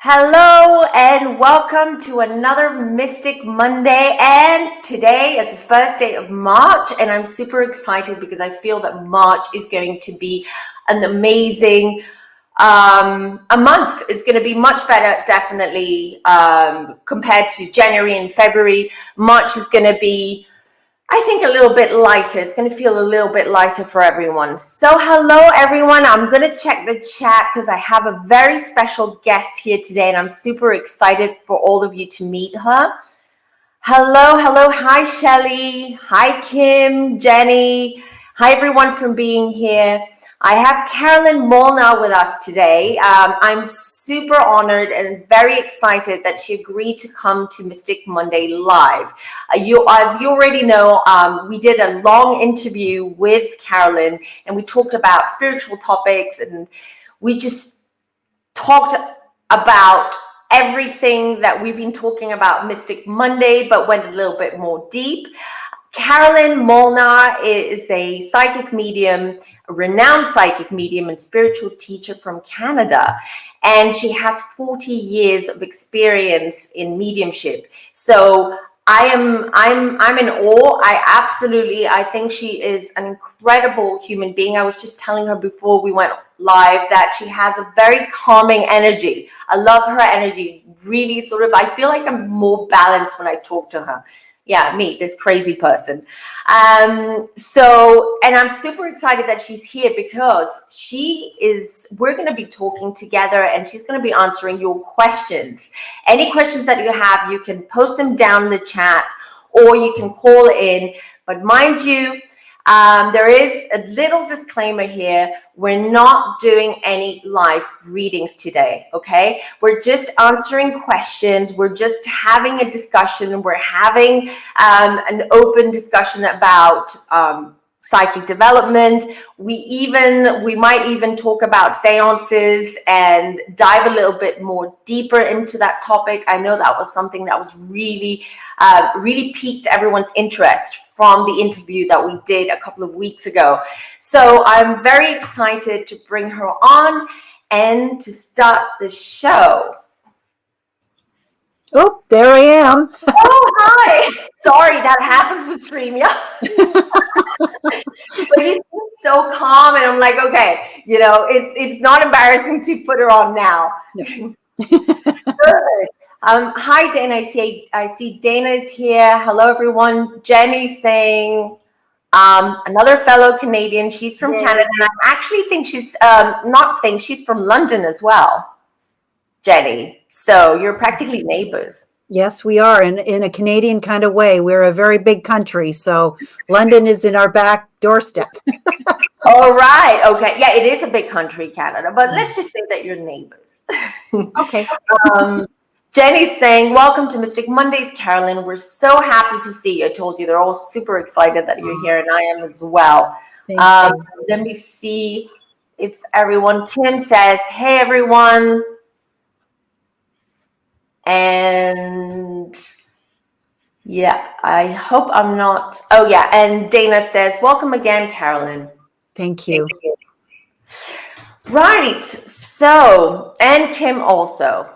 Hello and welcome to another Mystic Monday, and today is the first day of March, and I'm super excited because I feel that March is going to be an amazing a month. Is going to be much better, definitely, compared to January and February. March is going to be, I think, a little bit lighter. It's going to feel a little bit lighter for everyone. So hello, everyone. I'm going to check the chat because I have a very special guest here today, and I'm super excited for all of you to meet her. Hello, hello. Hi, Shelly. Hi, Kim, Jenny. Hi, everyone, for being here. I have Carolyn Molnar with us today. I'm super honored and very excited that she agreed to come to Mystic Monday Live. As you already know, we did a long interview with Carolyn, and we talked about spiritual topics, and we just talked about everything that we've been talking about Mystic Monday, but went a little bit more deep. Carolyn Molnar is a psychic medium, a renowned psychic medium and spiritual teacher from Canada, and she has 40 years of experience in mediumship. So I'm in awe. I think she is an incredible human being. I was just telling her before we went live that she has a very calming energy. I love her energy. Really I feel like I'm more balanced when I talk to her. Yeah, me, this crazy person. And I'm super excited that she's here because we're going to be talking together, and she's going to be answering your questions. Any questions that you have, you can post them down in the chat or you can call in. But mind you, there is a little disclaimer here. We're not doing any live readings today, okay? We're just answering questions. We're just having a discussion. We're having an open discussion about psychic development. We might even talk about seances and dive a little bit more deeper into that topic. I know that was something that was really piqued everyone's interest from the interview that we did a couple of weeks ago. So I'm very excited to bring her on and to start the show. Oh, there I am. Oh, hi. Sorry, that happens with StreamYard. But you seem so calm, and I'm like, okay, it's not embarrassing to put her on now. No. Good. Hi, Dana. I see Dana's here. Hello, everyone. Jenny's saying, another fellow Canadian. She's from Canada, and I actually think she's from London as well, Jenny. So you're practically neighbors. Yes, we are in a Canadian kind of way. We're a very big country, so London is in our back doorstep. All right. Okay. Yeah, it is a big country, Canada, but let's just say that you're neighbors. Okay. Jenny's saying, welcome to Mystic Mondays, Carolyn. We're so happy to see you. I told you they're all super excited that you're here, and I am as well. Let me see if everyone. Kim says, hey, everyone. And yeah, I hope I'm not. Oh, yeah. And Dana says, welcome again, Carolyn. Thank you. Thank you. Right. So, and Kim also.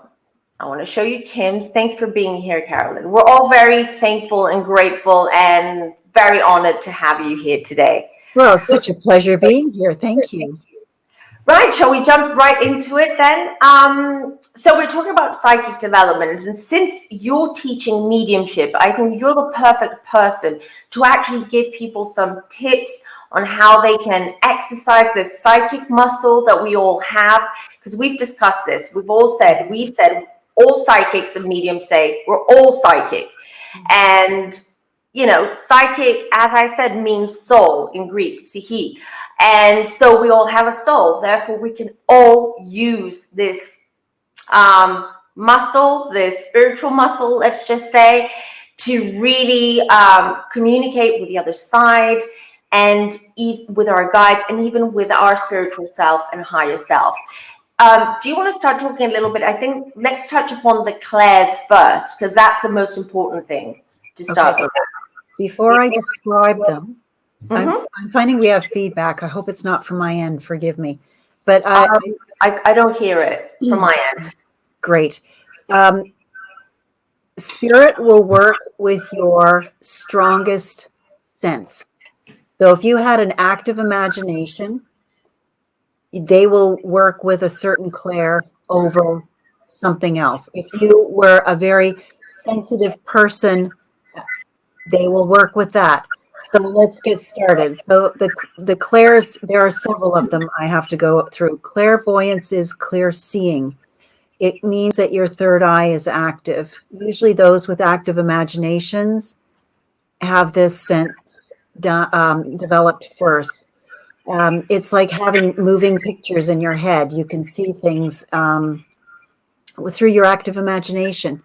I want to show you Kim's. Thanks for being here, Carolyn. We're all very thankful and grateful and very honored to have you here today. Well, it's such a pleasure being here. Thank you. Right. Shall we jump right into it then? So we're talking about psychic development. And since you're teaching mediumship, I think you're the perfect person to actually give people some tips on how they can exercise this psychic muscle that we all have. Because we've discussed this. We've said all psychics and mediums say we're all psychic. And, psychic, as I said, means soul in Greek, psyche. And so we all have a soul. Therefore, we can all use this muscle, this spiritual muscle, let's just say, to really communicate with the other side and with our guides and even with our spiritual self and higher self. Do you want to start talking a little bit? I think let's touch upon the clairs first, because that's the most important thing to start with. Before I describe them, I'm finding we have feedback. I hope it's not from my end. Forgive me. But I don't hear it from my end. Great. Spirit will work with your strongest sense. So if you had an active imagination, they will work with a certain clair over something else. If you were a very sensitive person, they will work with that. So let's get started. So the clairs, there are several of them I have to go through. Clairvoyance is clear seeing. It means that your third eye is active. Usually those with active imaginations have this sense developed first. It's like having moving pictures in your head. You can see things through your active imagination.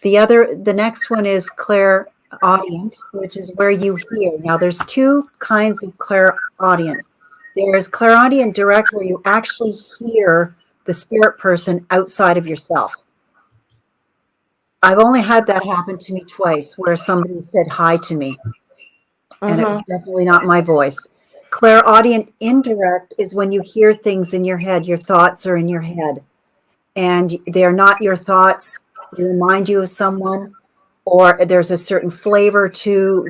The next one is clairaudient, which is where you hear. Now, there's two kinds of clairaudience. There's clairaudient direct, where you actually hear the spirit person outside of yourself. I've only had that happen to me twice, where somebody said hi to me, and it was definitely not my voice. Clairaudient indirect is when you hear things in your head. Your thoughts are in your head, and they're not your thoughts. They remind you of someone, or there's a certain flavor to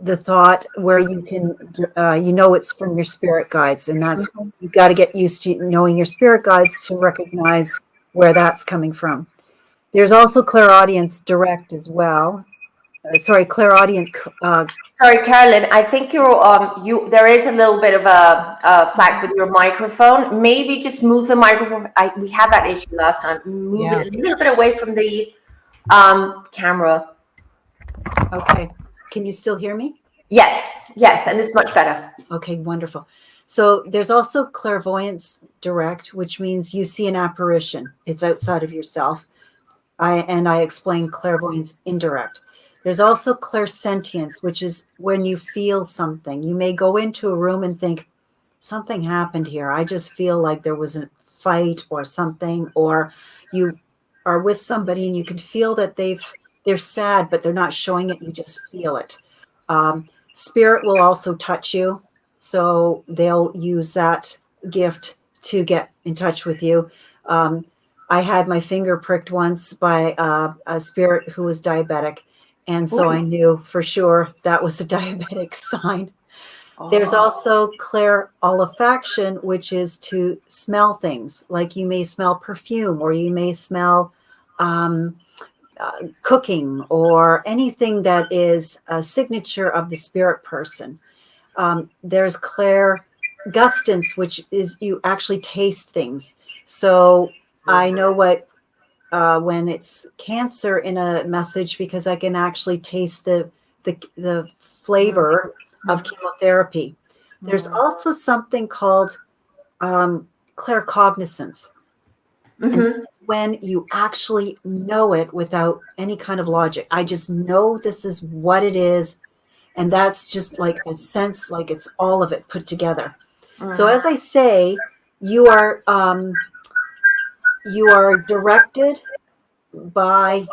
the thought where you can, it's from your spirit guides, and that's you've got to get used to knowing your spirit guides to recognize where that's coming from. There's also clairaudience direct as well. Clairaudient. Sorry, Carolyn. I think there is a little bit of a flag with your microphone. Maybe just move the microphone. We had that issue last time. Move it a little bit away from the camera. Okay. Can you still hear me? Yes, and it's much better. Okay, wonderful. So there's also clairvoyance direct, which means you see an apparition. It's outside of yourself. I explain clairvoyance indirect. There's also clairsentience, which is when you feel something. You may go into a room and think, something happened here. I just feel like there was a fight or something, or you are with somebody and you can feel that they're sad, but they're not showing it. You just feel it. Spirit will also touch you. So they'll use that gift to get in touch with you. I had my finger pricked once by a spirit who was diabetic. And so I knew for sure that was a diabetic sign. There's also clairolfaction, which is to smell things. Like you may smell perfume, or you may smell cooking, or anything that is a signature of the spirit person. There's clairgustance, which is you actually taste things. So I know what when it's cancer in a message, because I can actually taste the flavor of chemotherapy. There's also something called claircognizance. And when you actually know it without any kind of logic. I just know this is what it is. And that's just like a sense, like it's all of it put together. So as I say, you are directed by,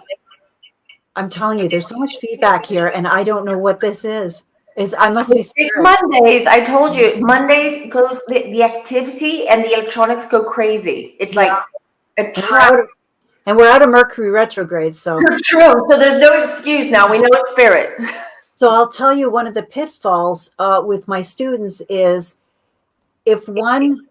I'm telling you, there's so much feedback here, and I don't know what this is. I must be spirit. Mondays. I told you, Mondays goes the activity and the electronics go crazy. It's like a trap. And we're out of Mercury retrograde, so true. So there's no excuse now. We know it's spirit. So I'll tell you, one of the pitfalls with my students is if one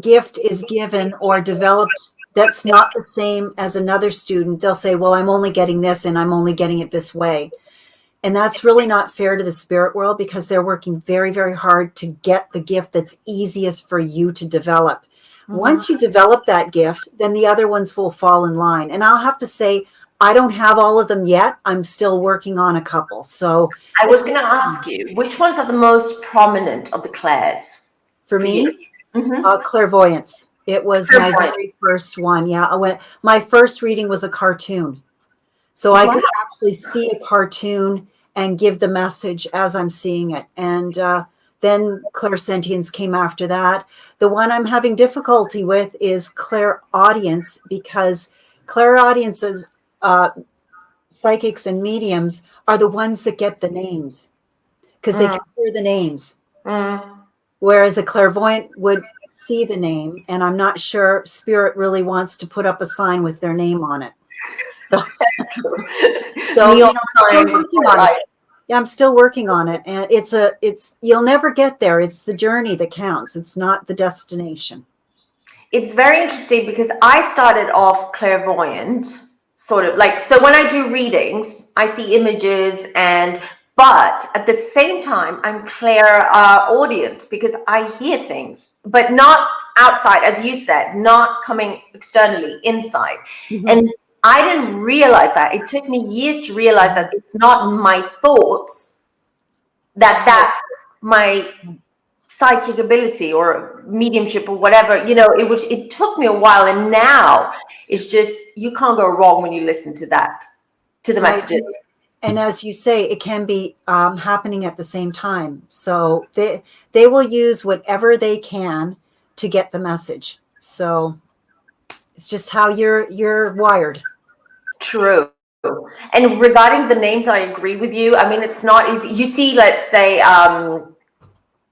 gift is given or developed that's not the same as another student, they'll say, well, I'm only getting this and I'm only getting it this way. And that's really not fair to the spirit world, because they're working very, very hard to get the gift that's easiest for you to develop. Once you develop that gift, then the other ones will fall in line. And I'll have to say, I don't have all of them yet. I'm still working on a couple. So I was going to ask you, which ones are the most prominent of the clairs? For me, clairvoyance. It was my very first one. Yeah, my first reading was a cartoon. So I could actually see a cartoon and give the message as I'm seeing it. And then clairsentience came after that. The one I'm having difficulty with is clairaudience, because clairaudiences, psychics and mediums are the ones that get the names, because they can hear the names. Whereas a clairvoyant would see the name, and I'm not sure spirit really wants to put up a sign with their name on it. So, Neon I'm still sign, working on it. Yeah, I'm still working on it, and it's you'll never get there. It's the journey that counts. It's not the destination. It's very interesting because I started off clairvoyant, sort of like, so when I do readings, I see images but at the same time, I'm clairaudience because I hear things, but not outside, as you said, not coming externally, inside. Mm-hmm. And I didn't realize that. It took me years to realize that it's not my thoughts, that's my psychic ability or mediumship or whatever. It took me a while, and now it's just, you can't go wrong when you listen to the messages. And as you say, it can be happening at the same time. So they will use whatever they can to get the message. So it's just how you're wired. True. And regarding the names, I agree with you. I mean, it's not easy. You see, let's say,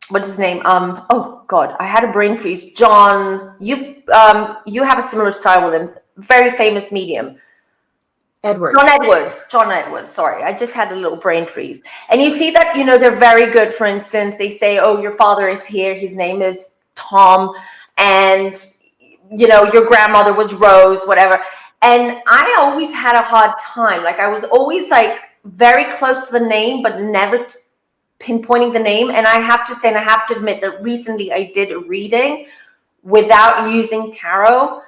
what's his name? Oh God, I had a brain freeze. John, you have a similar style with him. Very famous medium. John Edwards. Sorry, I just had a little brain freeze. And you see that, they're very good. For instance, they say, oh, your father is here. His name is Tom. And, your grandmother was Rose, whatever. And I always had a hard time. Like, I was always like very close to the name, but never pinpointing the name. And I have to say, and I have to admit that recently I did a reading without using tarot.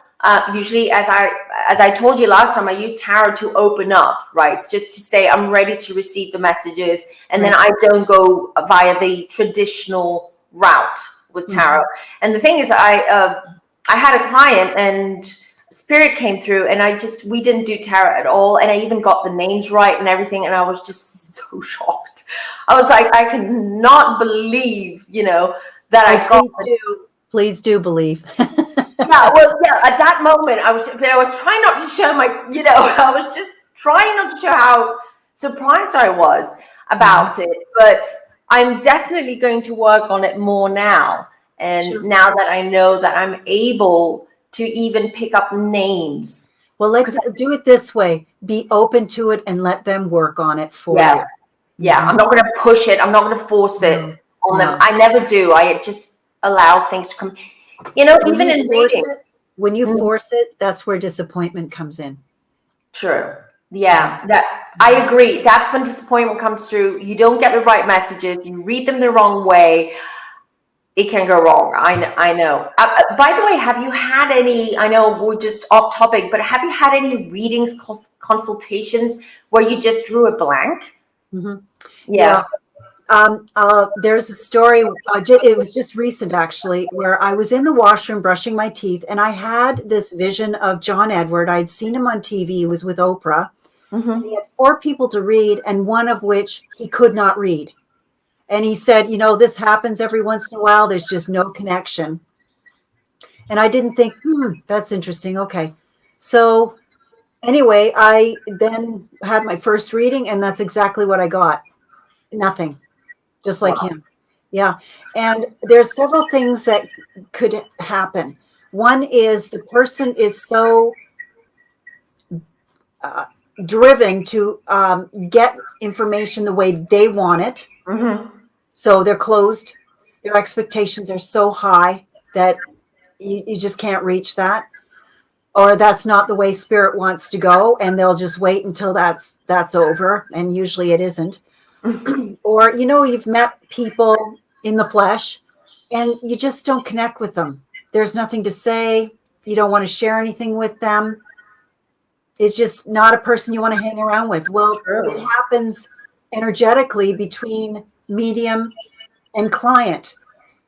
Usually, as I told you last time, I use tarot to open up, right? Just to say I'm ready to receive the messages, and then I don't go via the traditional route with tarot. And the thing is, I had a client, and spirit came through, and we didn't do tarot at all, and I even got the names right and everything, and I was just so shocked. I was like, I cannot believe, that I got. Please do believe. At that moment, I was trying not to show I was just trying not to show how surprised I was about it. But I'm definitely going to work on it more now. And now that I know that I'm able to even pick up names. Well, let's do it this way. Be open to it and let them work on it for you. Yeah, I'm not going to push it. I'm not going to force it on them. I never do. I just allow things to come. Even in reading. When you force it, that's where disappointment comes in. True. Yeah, I agree. That's when disappointment comes through. You don't get the right messages. You read them the wrong way. It can go wrong. I know. By the way, have you had any, I know we're just off topic, but have you had any readings, consultations where you just drew a blank? Mm-hmm. Yeah. There's a story, it was just recent actually, where I was in the washroom brushing my teeth, and I had this vision of John Edward. I'd seen him on TV. He was with Oprah. And he had 4 people to read, and one of which he could not read. And he said, this happens every once in a while. There's just no connection. And I didn't think, that's interesting. Okay. So anyway, I then had my first reading, and that's exactly what I got. Nothing. Just like him. Yeah. And there's several things that could happen. One is the person is so driven to get information the way they want it. So they're closed. Their expectations are so high that you just can't reach that. Or that's not the way spirit wants to go, and they'll just wait until that's over. And usually it isn't. Or, you've met people in the flesh and you just don't connect with them. There's nothing to say. You don't want to share anything with them. It's just not a person you want to hang around with. Well, it happens energetically between medium and client.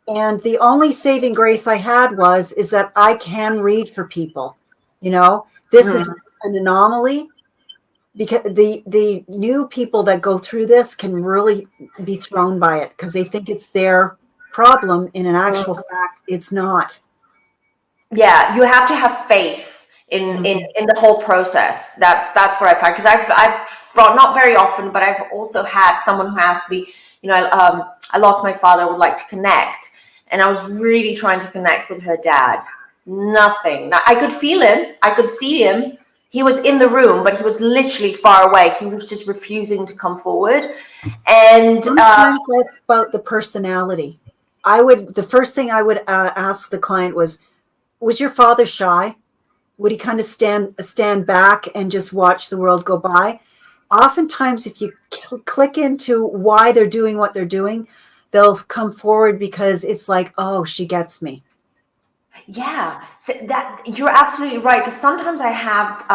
And the only saving grace I had is that I can read for people. This is an anomaly. Because the new people that go through this can really be thrown by it because they think it's their problem. In an actual fact, it's not. Yeah, you have to have faith in the whole process. That's what I find, because I've not very often, but I've also had someone who asked me, I lost my father, I would like to connect. and I was really trying to connect with her dad. Nothing. I could feel him. I could see him. He was in the room, but he was literally far away. He was just refusing to come forward. And sometimes that's about the personality. The first thing I would ask the client was your father shy? Would he kind of stand back and just watch the world go by? Oftentimes, if you click into why they're doing what they're doing, they'll come forward because it's like, oh, she gets me. yeah, so that you're absolutely right. Because sometimes I have,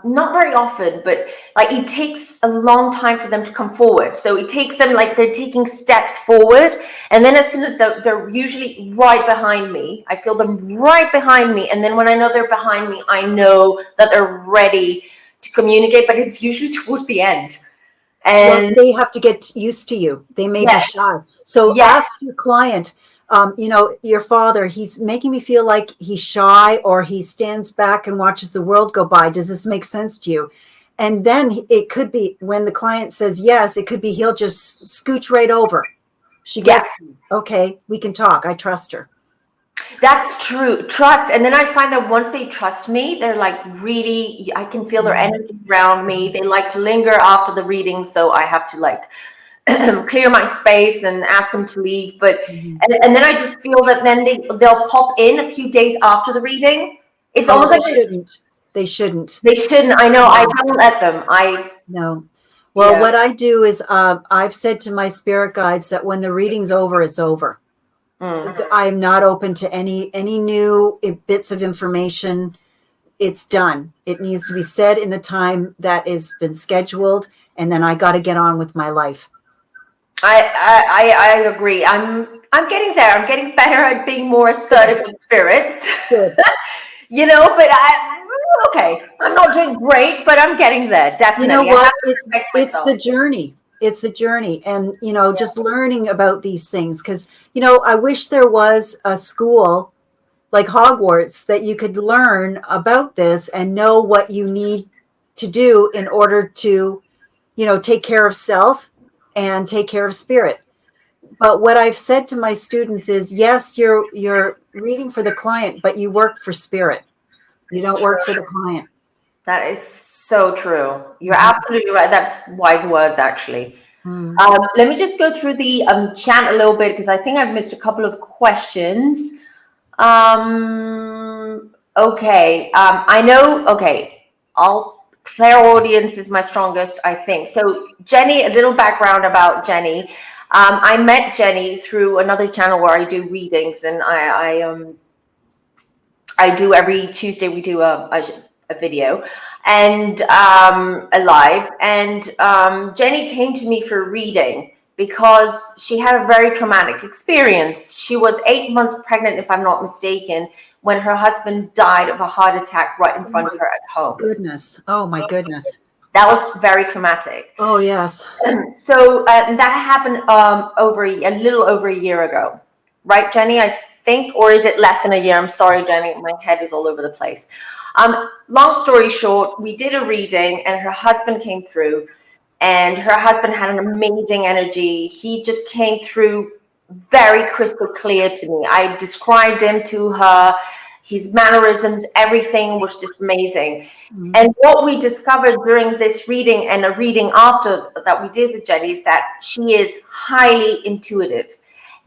not very often, but like it takes a long time for them to come forward. So it takes them like they're taking steps forward, and then as soon as they're usually right behind me, I feel them right behind me, and then when I know they're behind me, I know that they're ready to communicate. But it's usually towards the end, and they have to get used to you. They may be shy. So ask your client. Your father, he's making me feel like he's shy, or he stands back and watches the world go by. Does this make sense to you? And then it could be when the client says yes, it could be he'll just scooch right over. She gets me. Okay, we can talk. I trust her. That's true. Trust. And then I find that once they trust me, they're like really, I can feel their energy around me. They like to linger after the reading. So I have to like clear my space and ask them to leave. But and then I just feel that then they'll pop in a few days after the reading. It's almost like they shouldn't. They shouldn't. I know. No. I don't let them. No. Well, what I do is I've said to my spirit guides that when the reading's over, it's over. I'm not open to any new bits of information. It's done. It needs to be said in the time that has been scheduled, and then I got to get on with my life. I agree. I'm getting there. I'm getting better at being more assertive with spirits. Good. But okay. I'm not doing great, but I'm getting there. Definitely. You know what? It's the journey. It's a journey, and just learning about these things, because I wish there was a school like Hogwarts that you could learn about this and know what you need to do in order to take care of self and take care of spirit. But what I've said to my students is, yes, you're reading for the client, but you work for spirit. You don't work for the client. That is so true. You're absolutely right. That's wise words, actually. Let me just go through the chat a little bit, because I think I've missed a couple of questions. Okay. I know. Okay. Clairaudience is my strongest, I think. So Jenny, a little background about Jenny. I met Jenny through another channel where I do readings, and I do every Tuesday. We do a video and a live, and Jenny came to me for reading because she had a very traumatic experience. She was 8 months pregnant, if I'm not mistaken, when her husband died of a heart attack right in front of her at home. Goodness. Oh my goodness. That was very traumatic. Oh yes. So that happened a little over a year ago, right, Jenny? I think, or is it less than a year? I'm sorry, Jenny, my head is all over the place. Long story short, we did a reading, and her husband came through, and her husband had an amazing energy. He just came through very crystal clear to me. I described him to her, his mannerisms, everything was just amazing. And what we discovered during this reading and a reading after that we did with Jenny is that she is highly intuitive,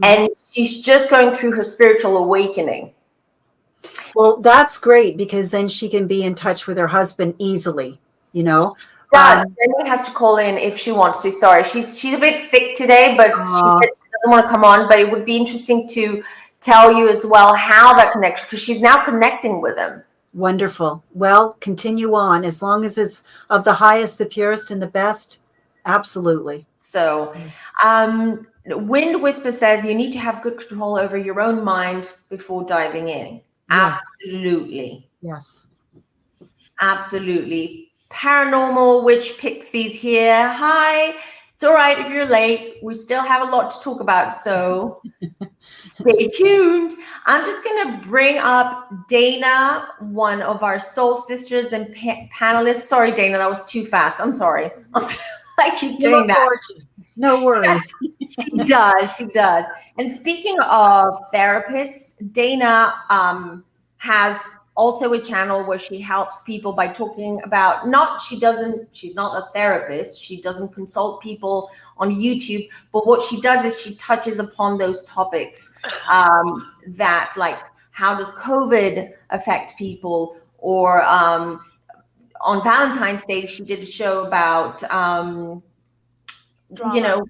and she's just going through her spiritual awakening. Well, that's great, because then she can be in touch with her husband easily, Jenny has to call in if she wants to. Sorry, she's a bit sick today, but she said she doesn't want to come on. But it would be interesting to tell you as well how that connection, because she's now connecting with him. Wonderful. Well, continue on. As long as it's of the highest, the purest, and the best, absolutely. So, Wind Whisper says you need to have good control over your own mind before diving in. Yes. Absolutely. Yes. Absolutely. Paranormal Witch Pixies here. Hi. It's all right if you're late. We still have a lot to talk about, so stay tuned. I'm just going to bring up Dana, one of our soul sisters and panelists. Sorry, Dana, that was too fast. I'm sorry. I keep You doing look that. gorgeous. No worries. She does. She does. And speaking of therapists, Dana has also a channel where she helps people by talking about she's not a therapist. She doesn't consult people on YouTube, but what she does is she touches upon those topics that, like, how does COVID affect people, or on Valentine's Day, she did a show about, Drama.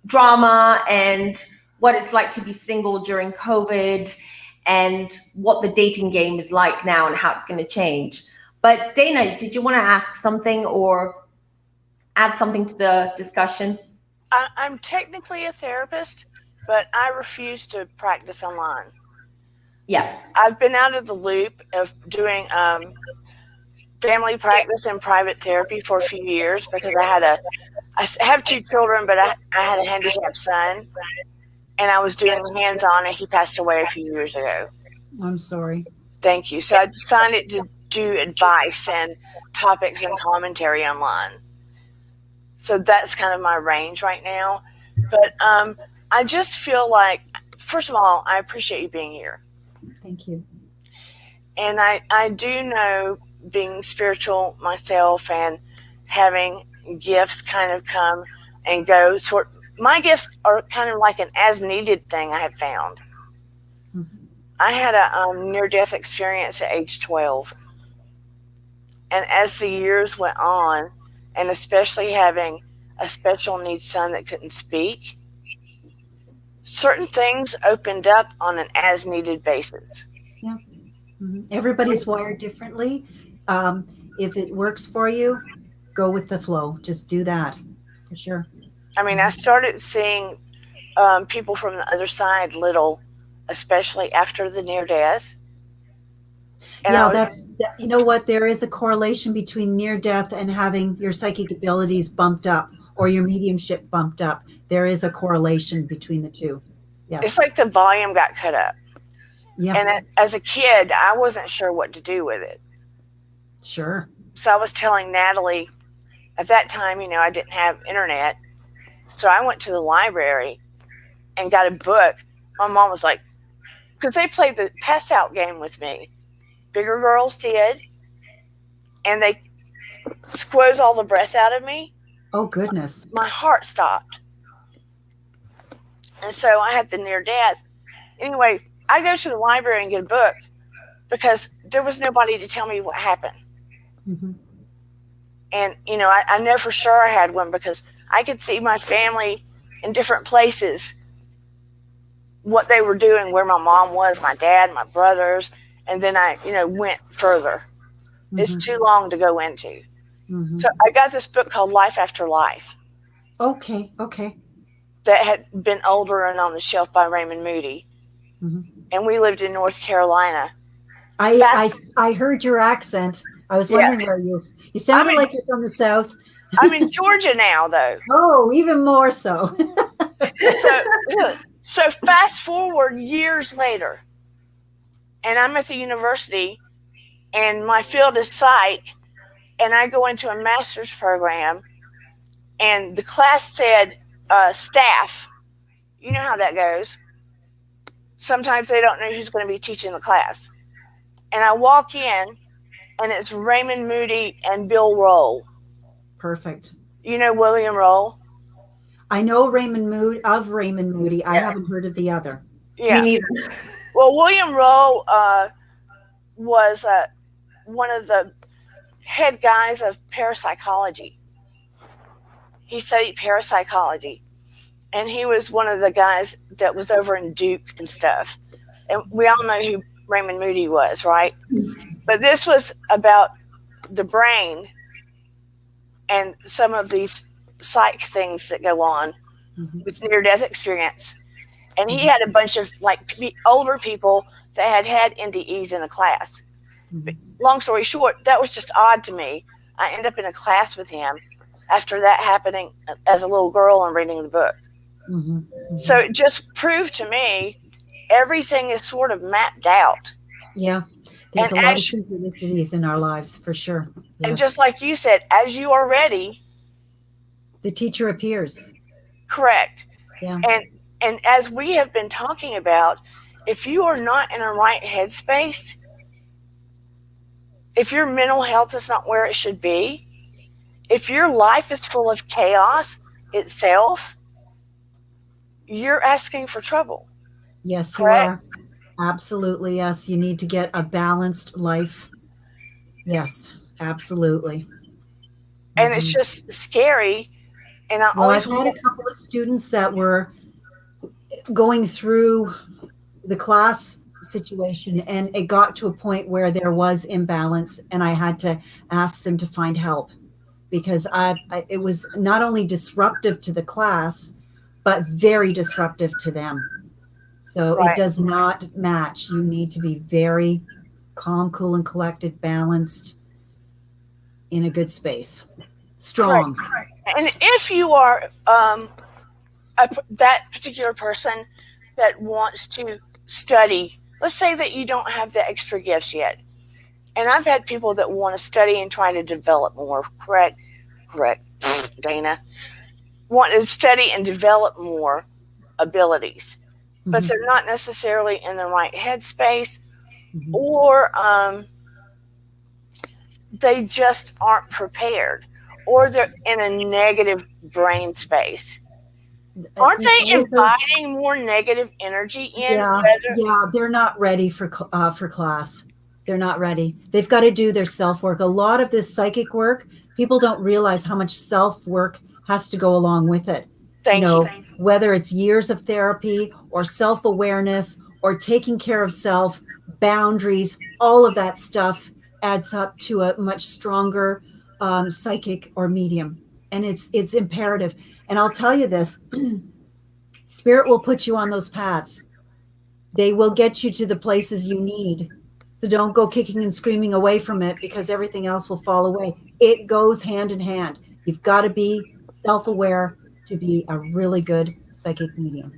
Drama and what it's like to be single during COVID, and what the dating game is like now and how it's going to change. But Dana, did you want to ask something or add something to the discussion? I'm technically a therapist, but I refuse to practice online. Yeah. I've been out of the loop of doing family practice and private therapy for a few years because I have 2 children, but I had a handicapped son, and I was doing hands-on, and he passed away a few years ago. I'm sorry. Thank you. So I decided to do advice and topics and commentary online. So that's kind of my range right now. But I just feel like, first of all, I appreciate you being here. Thank you. And I do know, being spiritual myself and having gifts kind of come and go, my gifts are kind of like an as-needed thing I have found. Mm-hmm. I had a near-death experience at age 12. And as the years went on, and especially having a special needs son that couldn't speak, certain things opened up on an as-needed basis. Yeah. Mm-hmm. Everybody's wired differently. If it works for you, go with the flow. Just do that, for sure. I mean, I started seeing people from the other side little, especially after the near death. And Yeah, you know what? There is a correlation between near death and having your psychic abilities bumped up or your mediumship bumped up. There is a correlation between the two. Yes. It's like the volume got cut up. Yeah. And as a kid, I wasn't sure what to do with it. Sure. So I was telling Natalie, at that time, I didn't have internet. So I went to the library and got a book. My mom was like, because they played the pass out game with me. Bigger girls did. And they squoze all the breath out of me. Oh, goodness. My heart stopped. And so I had the near death. Anyway, I go to the library and get a book because there was nobody to tell me what happened. Mm-hmm. And, I know for sure I had one because I could see my family in different places, what they were doing, where my mom was, my dad, my brothers. And then I, went further. Mm-hmm. It's too long to go into. Mm-hmm. So I got this book called Life After Life. Okay. That had been older and on the shelf by Raymond Moody. Mm-hmm. And we lived in North Carolina. I heard your accent. I was wondering where you sounded like you're from the South. I'm in Georgia now, though. Oh, even more so. So fast forward years later, and I'm at the university, and my field is psych, and I go into a master's program, and the class said staff. You know how that goes. Sometimes they don't know who's going to be teaching the class. And I walk in, and it's Raymond Moody and Bill Roll. Perfect. You know William Roll? I know Raymond Moody. I haven't heard of the other. Yeah. Me neither. Well, William Roll was one of the head guys of parapsychology. He studied parapsychology. And he was one of the guys that was over in Duke and stuff. And we all know who Raymond Moody was, right? But this was about the brain and some of these psych things that go on with near-death experience. And he had a bunch of older people that had NDEs in a class. Long story short, that was just odd to me. I ended up in a class with him after that happening as a little girl and reading the book. Mm-hmm. Mm-hmm. So it just proved to me everything is sort of mapped out. Yeah. There's a lot of synchronicities in our lives, for sure. Yes. And just like you said, as you are ready, The teacher appears. Correct. Yeah. And as we have been talking about, if you are not in a right headspace, if your mental health is not where it should be, if your life is full of chaos itself, you're asking for trouble. Yes, you Correct? are. Absolutely. Yes. You need to get a balanced life. Yes, absolutely. And it's just scary. And I Well, I've always had a couple of students that were going through the class situation, and it got to a point where there was imbalance, and I had to ask them to find help because it was not only disruptive to the class, but very disruptive to them. So it Right. does not match. You need to be very calm, cool, and collected, balanced, in a good space, strong. Correct. And if you are that particular person that wants to study, let's say that you don't have the extra gifts yet. And I've had people that want to study and try to develop more. Correct, Dana. Want to study and develop more abilities, but they're not necessarily in the right headspace, or they just aren't prepared, or they're in a negative brain space. Aren't they inviting more negative energy in? Yeah, they're not ready for class. They're not ready. They've got to do their self work. A lot of this psychic work, people don't realize how much self work has to go along with it. Thank you. Whether it's years of therapy or self awareness or taking care of self, boundaries, all of that stuff adds up to a much stronger psychic or medium. And it's imperative. And I'll tell you this, Spirit will put you on those paths. They will get you to the places you need. So don't go kicking and screaming away from it because everything else will fall away. It goes hand in hand. You've got to be self-aware to be a really good psychic medium.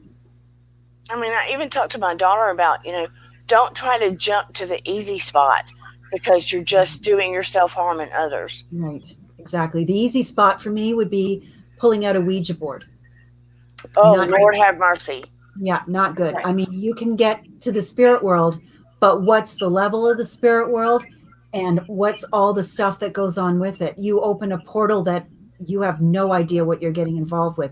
I mean, I even talked to my daughter about, don't try to jump to the easy spot because you're just doing yourself harm and others. Right, exactly. The easy spot for me would be pulling out a Ouija board. Oh, Lord have mercy. Yeah, not good. I mean, you can get to the spirit world, but what's the level of the spirit world and what's all the stuff that goes on with it? You open a portal that you have no idea what you're getting involved with.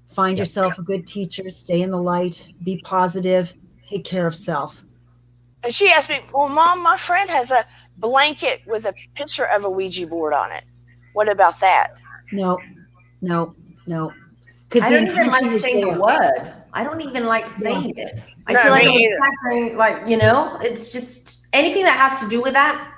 Find yourself a good teacher, stay in the light, be positive, take care of self. And she asked me, well, Mom, my friend has a blanket with a picture of a Ouija board on it. What about that? No. I don't even like saying the word. I don't even like saying it. I feel like it's just anything that has to do with that,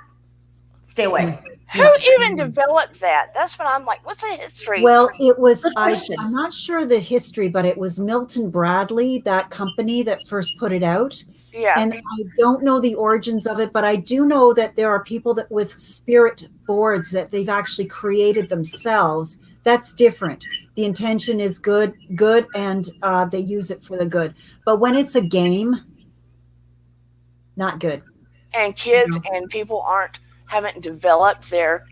stay away. Who even developed that? That's what I'm like. What's the history? Well, it was, I'm not sure the history, but it was Milton Bradley, that company that first put it out. Yeah. And I don't know the origins of it, but I do know that there are people that with spirit boards that they've actually created themselves. That's different. The intention is good, and they use it for the good. But when it's a game, not good. And kids and people haven't developed their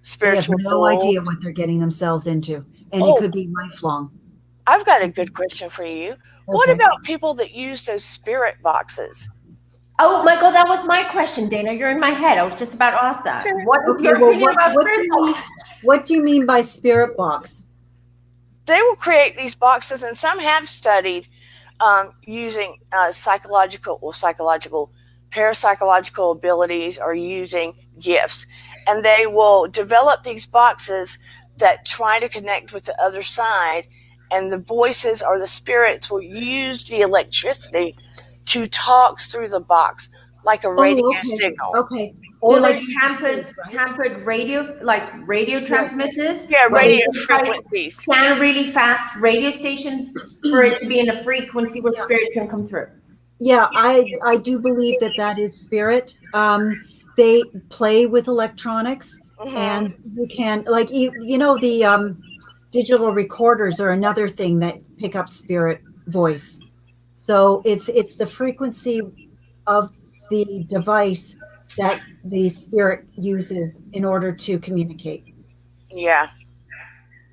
spiritual They have no idea what they're getting themselves into. And it could be lifelong. I've got a good question for you. Okay. What about people that use those spirit boxes? Oh, Michael, that was my question, Dana. You're in my head. I was just about to ask that. What is your opinion about spirit boxes? What do you mean by spirit box? They will create these boxes, and some have studied using parapsychological abilities or using gifts. And they will develop these boxes that try to connect with the other side, and the voices or the spirits will use the electricity to talk through the box like a radio signal. Okay. Or like tampered radio transmitters. Yeah, radio frequencies. Scan really fast radio stations for it to be in a frequency where spirit can come through. Yeah, I do believe that is spirit. They play with electronics, and you can, like, the digital recorders are another thing that pick up spirit voice. So it's the frequency of the device that the spirit uses in order to communicate. Yeah.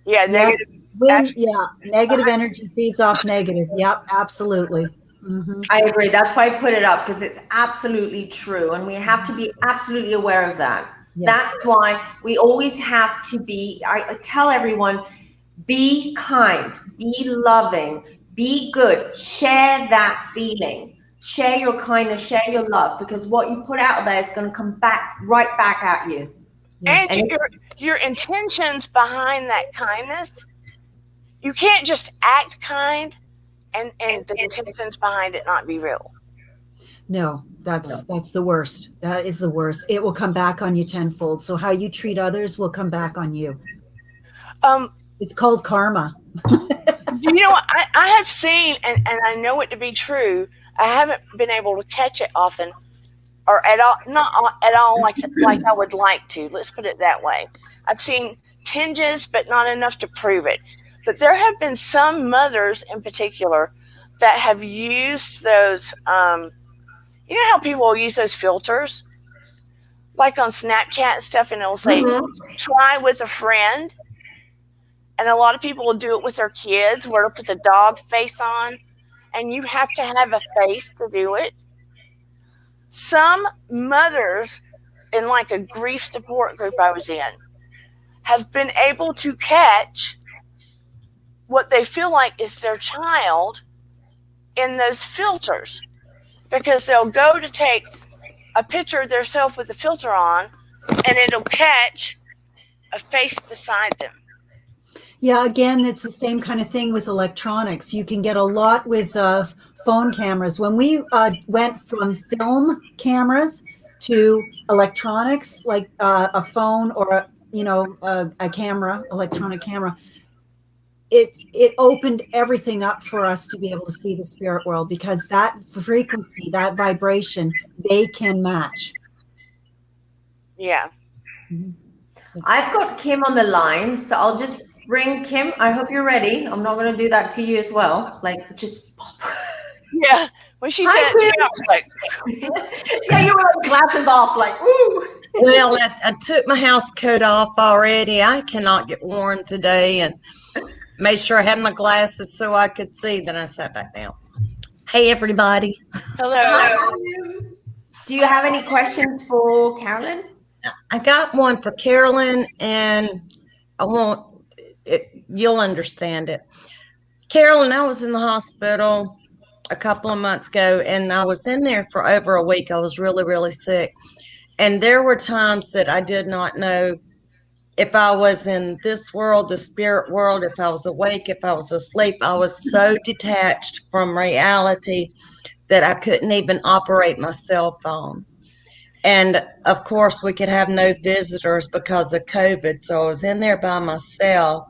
Yeah, Yes. negative. Yeah, negative energy feeds off negative. Yep, absolutely. Mm-hmm. I agree. That's why I put it up, because it's absolutely true. And we have to be absolutely aware of that. Yes. That's why we always have to be, I tell everyone, be kind, be loving, be good, share that feeling, share your kindness, share your love, because what you put out there is going to come back right back at you. Yes. And your intentions behind that kindness, you can't just act kind and the intentions behind it not be real. No, that's the worst. That is the worst. It will come back on you tenfold. So how you treat others will come back on you. It's called karma. You know, I have seen, and I know it to be true. I haven't been able to catch it often, or at all, not at all like I would like to. Let's put it that way. I've seen tinges, but not enough to prove it. But there have been some mothers in particular that have used those. You know how people will use those filters, like on Snapchat and stuff, and it'll say, "Try with a friend." And a lot of people will do it with their kids, where they'll put the dog face on, and you have to have a face to do it. Some mothers in like a grief support group I was in have been able to catch what they feel like is their child in those filters, because they'll go to take a picture of themselves with the filter on, and it'll catch a face beside them. Yeah, again, it's the same kind of thing with electronics. You can get a lot with phone cameras. When we went from film cameras to electronics, like a phone or a camera, electronic camera, it opened everything up for us to be able to see the spirit world, because that frequency, that vibration, they can match. Yeah. I've got Kim on the line, so I'll just bring Kim. I hope you're ready. I'm not going to do that to you as well. Like, just pop. Yeah. When she Hi, said, Kim. I was like, Yeah, you were like glasses off, like, ooh. Well, I took my house coat off already. I cannot get warm today, and made sure I had my glasses so I could see. Then I sat back down. Hey, everybody. hello. Hi. Do you have any questions for Carolyn? I got one for Carolyn, and you'll understand it. Carolyn, I was in the hospital a couple of months ago, and I was in there for over a week. I was really, really sick. And there were times that I did not know if I was in this world, the spirit world, if I was awake, if I was asleep. I was so detached from reality that I couldn't even operate my cell phone. And of course, we could have no visitors because of COVID. So I was in there by myself.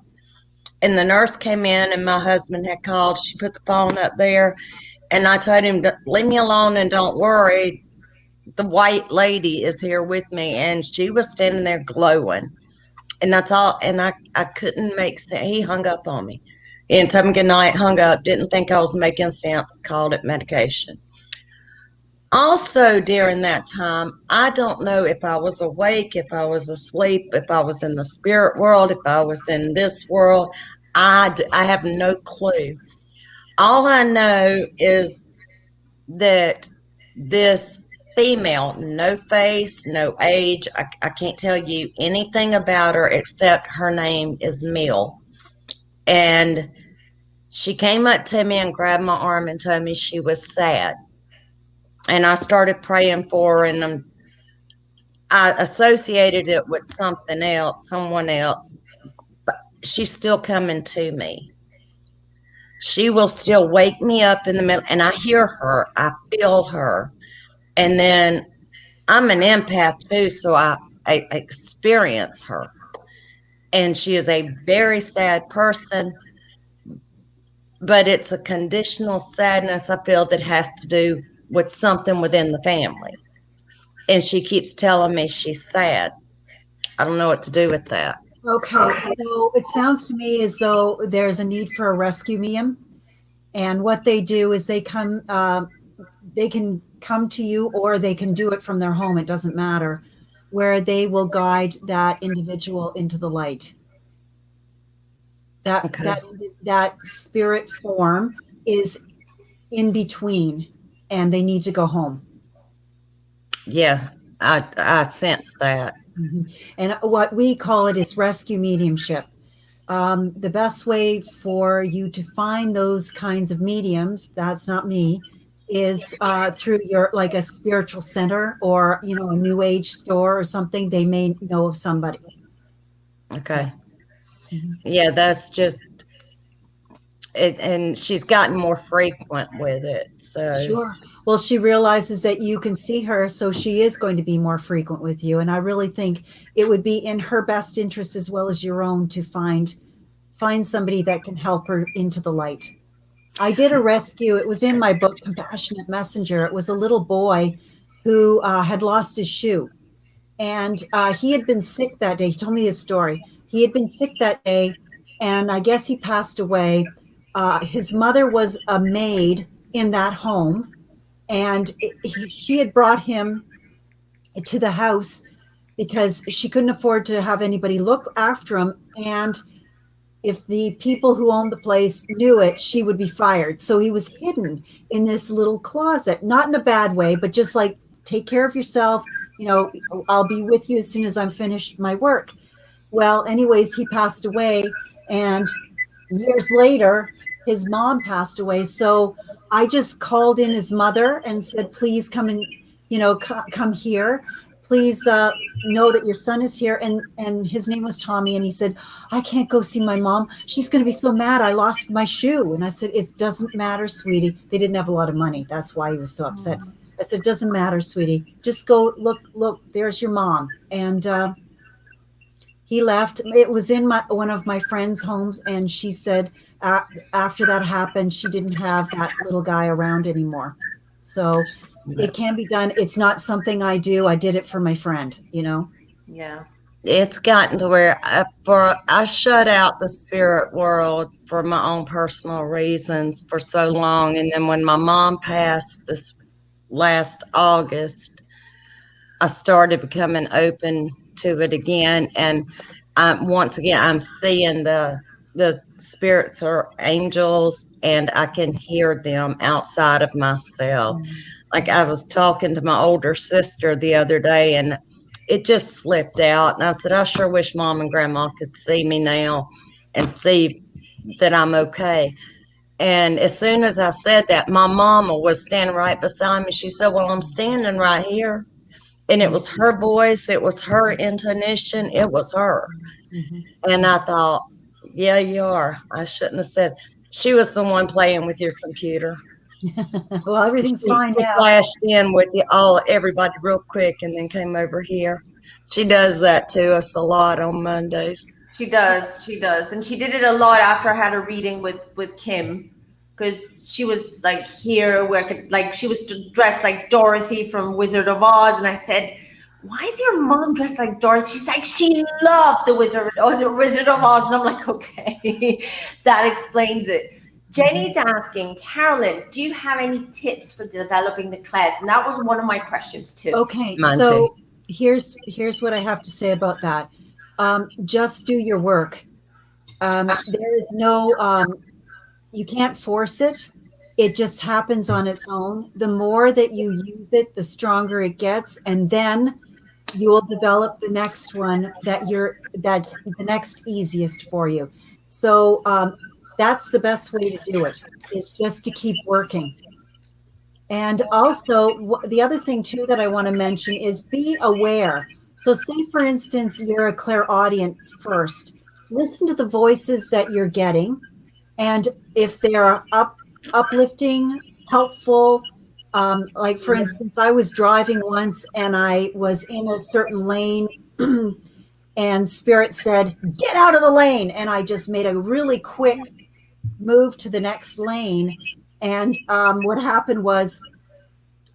And the nurse came in, and my husband had called. She put the phone up there, and I told him, leave me alone and don't worry. The white lady is here with me. And she was standing there glowing. And that's all. And I couldn't make sense. He hung up on me and told me good night, hung up, didn't think I was making sense, called it medication. Also, during that time, I don't know if I was awake, if I was asleep, if I was in the spirit world, if I was in this world. I have no clue. All I know is that this female, no face, no age, I can't tell you anything about her except her name is Mill. And she came up to me and grabbed my arm and told me she was sad. And I started praying for her, and I associated it with something else, someone else. But she's still coming to me. She will still wake me up in the middle, and I hear her, I feel her. And then I'm an empath too, so I experience her. And she is a very sad person, but it's a conditional sadness, I feel, that has to do with something within the family. And she keeps telling me she's sad. I don't know what to do with that. Okay, so it sounds to me as though there's a need for a rescue medium, and what they do is they can come to you, or they can do it from their home. It doesn't matter, where they will guide that individual into the light. That Okay. that spirit form is in between, and they need to go home. Yeah, I sense that. And what we call it is rescue mediumship. The best way for you to find those kinds of mediums, that's not me, is through your, like a spiritual center, or, you know, a new age store or something. They may know of somebody. Okay. Mhm. Yeah, that's just it, and she's gotten more frequent with it. So Sure. Well, she realizes that you can see her, so she is going to be more frequent with you. And I really think it would be in her best interest as well as your own to find somebody that can help her into the light. I did a rescue. It was in my book, Compassionate Messenger. It was a little boy who had lost his shoe. And he had been sick that day. He told me his story. He had been sick that day, and I guess he passed away. His mother was a maid in that home, and she had brought him to the house because she couldn't afford to have anybody look after him. And if the people who owned the place knew it, she would be fired. So he was hidden in this little closet, not in a bad way, but just like, take care of yourself. You know, I'll be with you as soon as I'm finished my work. Well, anyways, he passed away. And years later, his mom passed away. So I just called in his mother and said, please come and, you know, come here. Please know that your son is here. And his name was Tommy. And he said, I can't go see my mom. She's going to be so mad. I lost my shoe. And I said, it doesn't matter, sweetie. They didn't have a lot of money. That's why he was so upset. I said, it doesn't matter, sweetie. Just go look, there's your mom. And he left. It was in one of my friends' homes, and she said after that happened, she didn't have that little guy around anymore. So it can be done. It's not something I do. I did it for my friend, you know? Yeah. it's gotten to where I shut out the spirit world for my own personal reasons for so long, and then when my mom passed this last August, I started becoming open to it again, and once again I'm seeing the spirits or angels, and I can hear them outside of myself. Like I was talking to my older sister the other day, and it just slipped out, and I said, I sure wish Mom and Grandma could see me now and see that I'm okay. And as soon as I said that, my mama was standing right beside me. She said, well, I'm standing right here. And it was her voice, it was her intonation, it was her. And I thought, yeah, you are. I shouldn't have said. She was the one playing with your computer. Well, everything's fine She now. flashed in with everybody real quick and then came over here. She does that to us a lot on Mondays. She does. She does. And she did it a lot after I had a reading with Kim, because she was like here where I could, like, she was dressed like Dorothy from Wizard of Oz, and I said, why is your mom dressed like Dorothy? She's like, she loved the Wizard of Oz. And I'm like, okay, that explains it. Jenny's asking, Carolyn, do you have any tips for developing the class? And that was one of my questions too. Okay, Mine so too. here's what I have to say about that. Just do your work. There is no, you can't force it. It just happens on its own. The more that you use it, the stronger it gets, and then you will develop the next one that's the next easiest for you. So that's the best way to do it, is just to keep working. And also, the other thing too that I want to mention is be aware. So, say for instance, you're a clairaudient first. Listen to the voices that you're getting, and if they're uplifting, helpful. Like for instance, I was driving once, and I was in a certain lane, and Spirit said, "Get out of the lane," and I just made a really quick move to the next lane. And what happened was,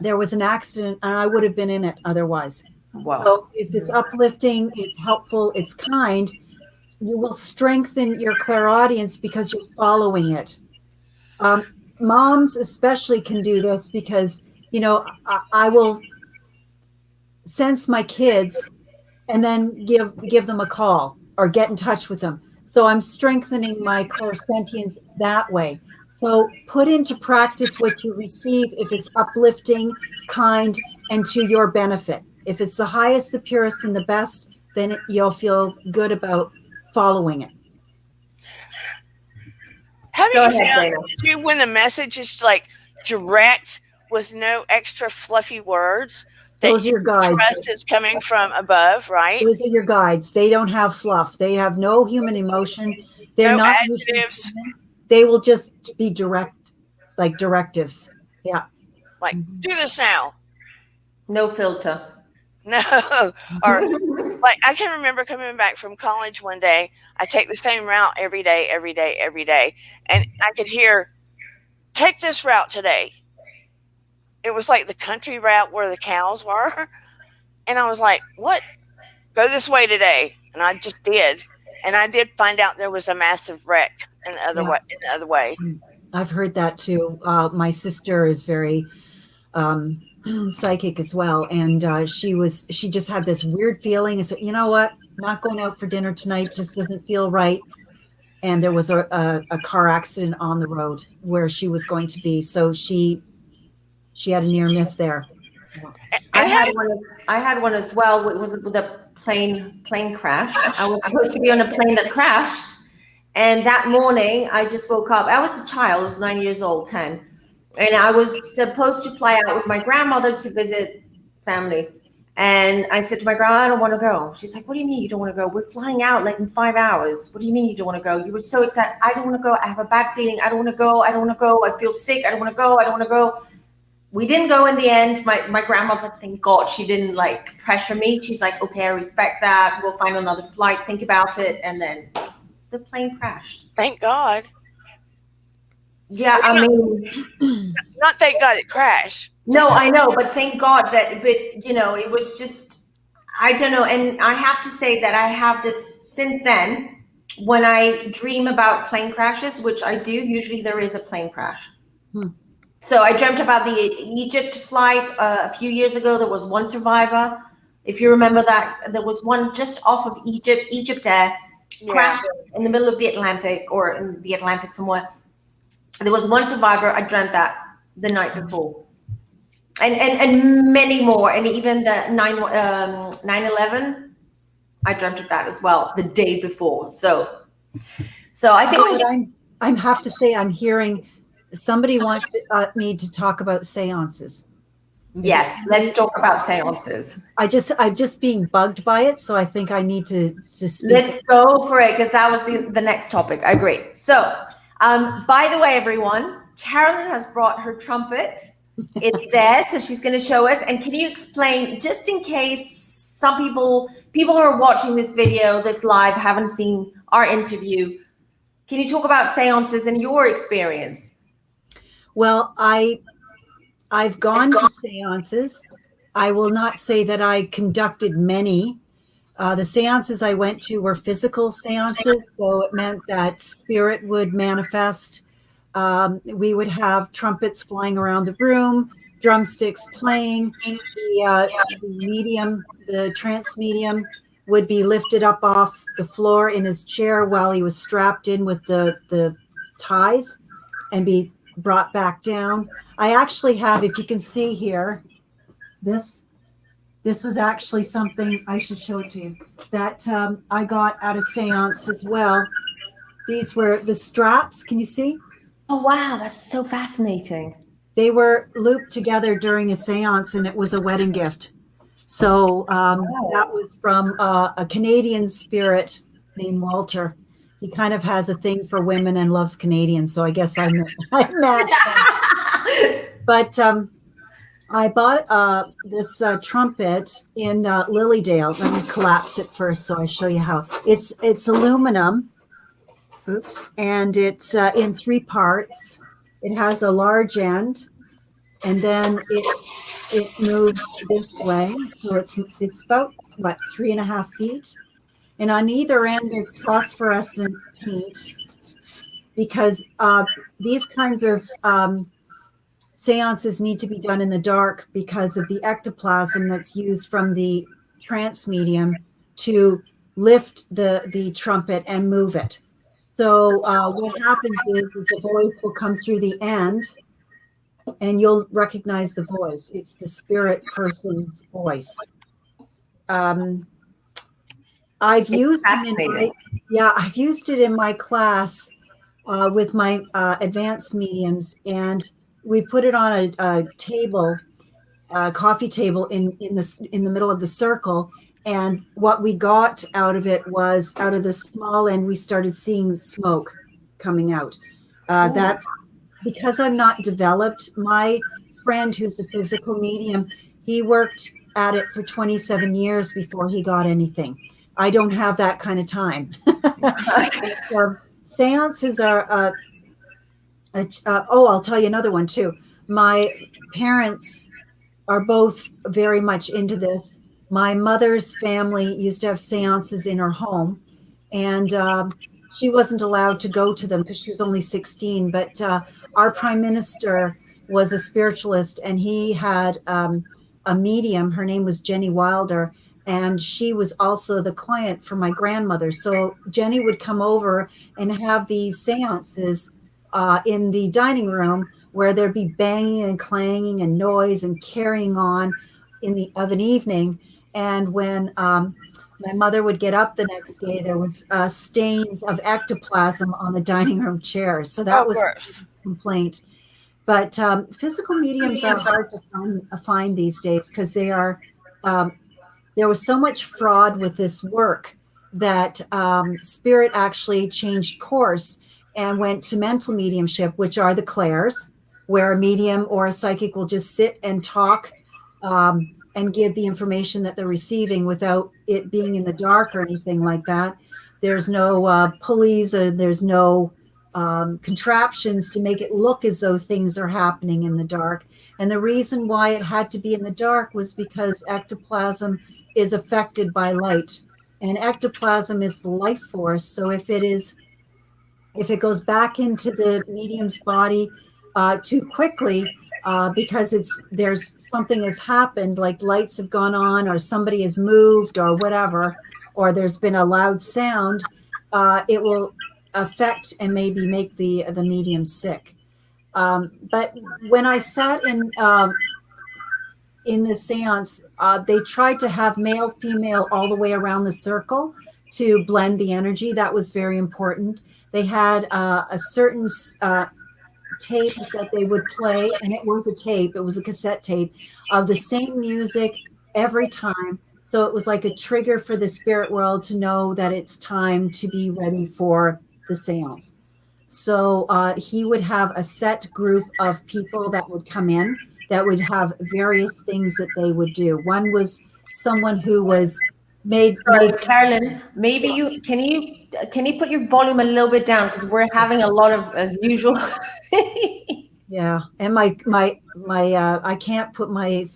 there was an accident, and I would have been in it otherwise. Wow. So if it's uplifting, it's helpful, it's kind, you will strengthen your clairaudience because you're following it. Moms especially can do this because, you know, I will sense my kids and then give them a call or get in touch with them. So I'm strengthening my clairsentience that way. So put into practice what you receive if it's uplifting, kind, and to your benefit. If it's the highest, the purest, and the best, then you'll feel good about following it. Haven't Go you ahead, found Dana. too, when the message is like direct with no extra fluffy words, that Those are your guides. trust is coming from above, right? Those are your guides. They don't have fluff. They have no human emotion. They're No not adjectives. human. They will just be direct, like directives. Yeah. Like, do this now. No filter. No. Or like, I can remember coming back from college one day. I take the same route every day, every day, every day. And I could hear, take this route today. It was like the country route where the cows were. And I was like, what? Go this way today. And I just did. And I did find out there was a massive wreck in the other way. I've heard that too. My sister is very psychic as well, and she just had this weird feeling. I said, you know what? Not going out for dinner tonight. Just doesn't feel right. And there was a car accident on the road where she was going to be. So she had a near miss there. I had one as well. It was with a plane crash. I was supposed to be on a plane that crashed, and that morning I just woke up. I was a child. I was 9 years old, 10, and I was supposed to fly out with my grandmother to visit family. And I said to my grandma, I don't want to go. She's like, what do you mean you don't want to go? We're flying out like in 5 hours. What do you mean you don't want to go? You were so excited. I don't want to go. I have a bad feeling. I don't want to go. I don't want to go. I feel sick. I don't want to go. I don't want to go. We didn't go in the end. My grandmother, thank God, she didn't like pressure me. She's like, okay, I respect that. We'll find another flight. Think about it. And then the plane crashed. Thank God. Yeah, I mean, not thank God it crashed. No, I know, but thank God that, but you know, it was just, I don't know. And I have to say that I have this since then, when I dream about plane crashes, which I do, usually there is a plane crash. So I dreamt about the Egypt flight a few years ago. There was one survivor. If you remember that, there was one just off of Egypt Air, crashed in the middle of the Atlantic, or in the Atlantic somewhere. There was one survivor. I dreamt that the night before. And many more. And even the 9/11, I dreamt of that as well the day before. So I think I have to say, I'm hearing somebody wants me to talk about seances. Yes, let's talk about seances. I'm just being bugged by it, so I think I need to speak. Let's go for it, because that was the next topic. I agree. So, by the way, everyone, Carolyn has brought her trumpet. It's there, so she's going to show us. And can you explain, just in case some people who are watching this video, this live, haven't seen our interview, can you talk about seances and your experience? Well, I've gone to seances. I will not say that I conducted many. The seances I went to were physical seances, so it meant that spirit would manifest. We would have trumpets flying around the room, drumsticks playing. The trance medium would be lifted up off the floor in his chair while he was strapped in with the ties and be brought back down. I actually have, if you can see here, this was actually something, I should show it to you, that I got at a seance as well. These were the straps. Can you see? Oh, wow. That's so fascinating. They were looped together during a seance, and it was a wedding gift. So that was from a Canadian spirit named Walter. He kind of has a thing for women and loves Canadians. So I guess I matched that. But I bought this trumpet in Lilydale. Let me collapse it first so I show you how. It's aluminum. Oops. And it's in 3 parts. It has a large end, and then it moves this way. So it's about, 3.5 feet. And on either end is phosphorescent paint, because these kinds of seances need to be done in the dark because of the ectoplasm that's used from the trance medium to lift the trumpet and move it. So what happens is the voice will come through the end, and you'll recognize the voice. It's the spirit person's voice. I've used them I've used it in my class with my advanced mediums, and we put it on a table, a coffee table in the middle of the circle. And what we got out of it was, out of the small end, we started seeing smoke coming out. That's because I'm not developed. My friend, who's a physical medium, he worked at it for 27 years before he got anything. I don't have that kind of time. Seances are, I'll tell you another one too. My parents are both very much into this. My mother's family used to have seances in her home, and she wasn't allowed to go to them because she was only 16. But our prime minister was a spiritualist, and he had a medium. Her name was Jenny Wilder, and she was also the client for my grandmother. So Jenny would come over and have these seances in the dining room, where there'd be banging and clanging and noise and carrying on of an evening. And when my mother would get up the next day, there was stains of ectoplasm on the dining room chairs. So that was a complaint. But physical mediums are hard to find these days, because they are. There was so much fraud with this work that spirit actually changed course and went to mental mediumship, which are the clairs, where a medium or a psychic will just sit and talk and give the information that they're receiving without it being in the dark or anything like that. There's no pulleys, or there's no contraptions to make it look as though things are happening in the dark. And the reason why it had to be in the dark was because ectoplasm is affected by light, and ectoplasm is the life force. So if it goes back into the medium's body too quickly, because there's something has happened, like lights have gone on, or somebody has moved, or whatever, or there's been a loud sound, it will affect and maybe make the medium sick. But when I sat in the seance, they tried to have male, female all the way around the circle to blend the energy. That was very important. They had a certain tape that they would play, and it was a tape, it was a cassette tape of the same music every time. So it was like a trigger for the spirit world to know that it's time to be ready for the seance. So he would have a set group of people that would come in that would have various things that they would do. One was someone who was made. Carolyn, maybe can you put your volume a little bit down, because we're having a lot of, as usual. Yeah, and my I can't put my.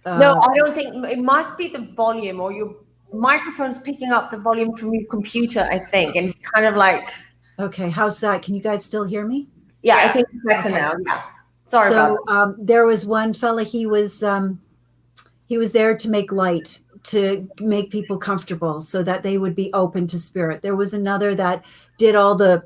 No, I don't think it must be the volume, or your microphone's picking up the volume from your computer, I think, and it's kind of like. Okay, how's that? Can you guys still hear me? Yeah, I think it's better now. Yeah, sorry about that. There was one fella. He was there to make light, to make people comfortable, so that they would be open to spirit. There was another that did all the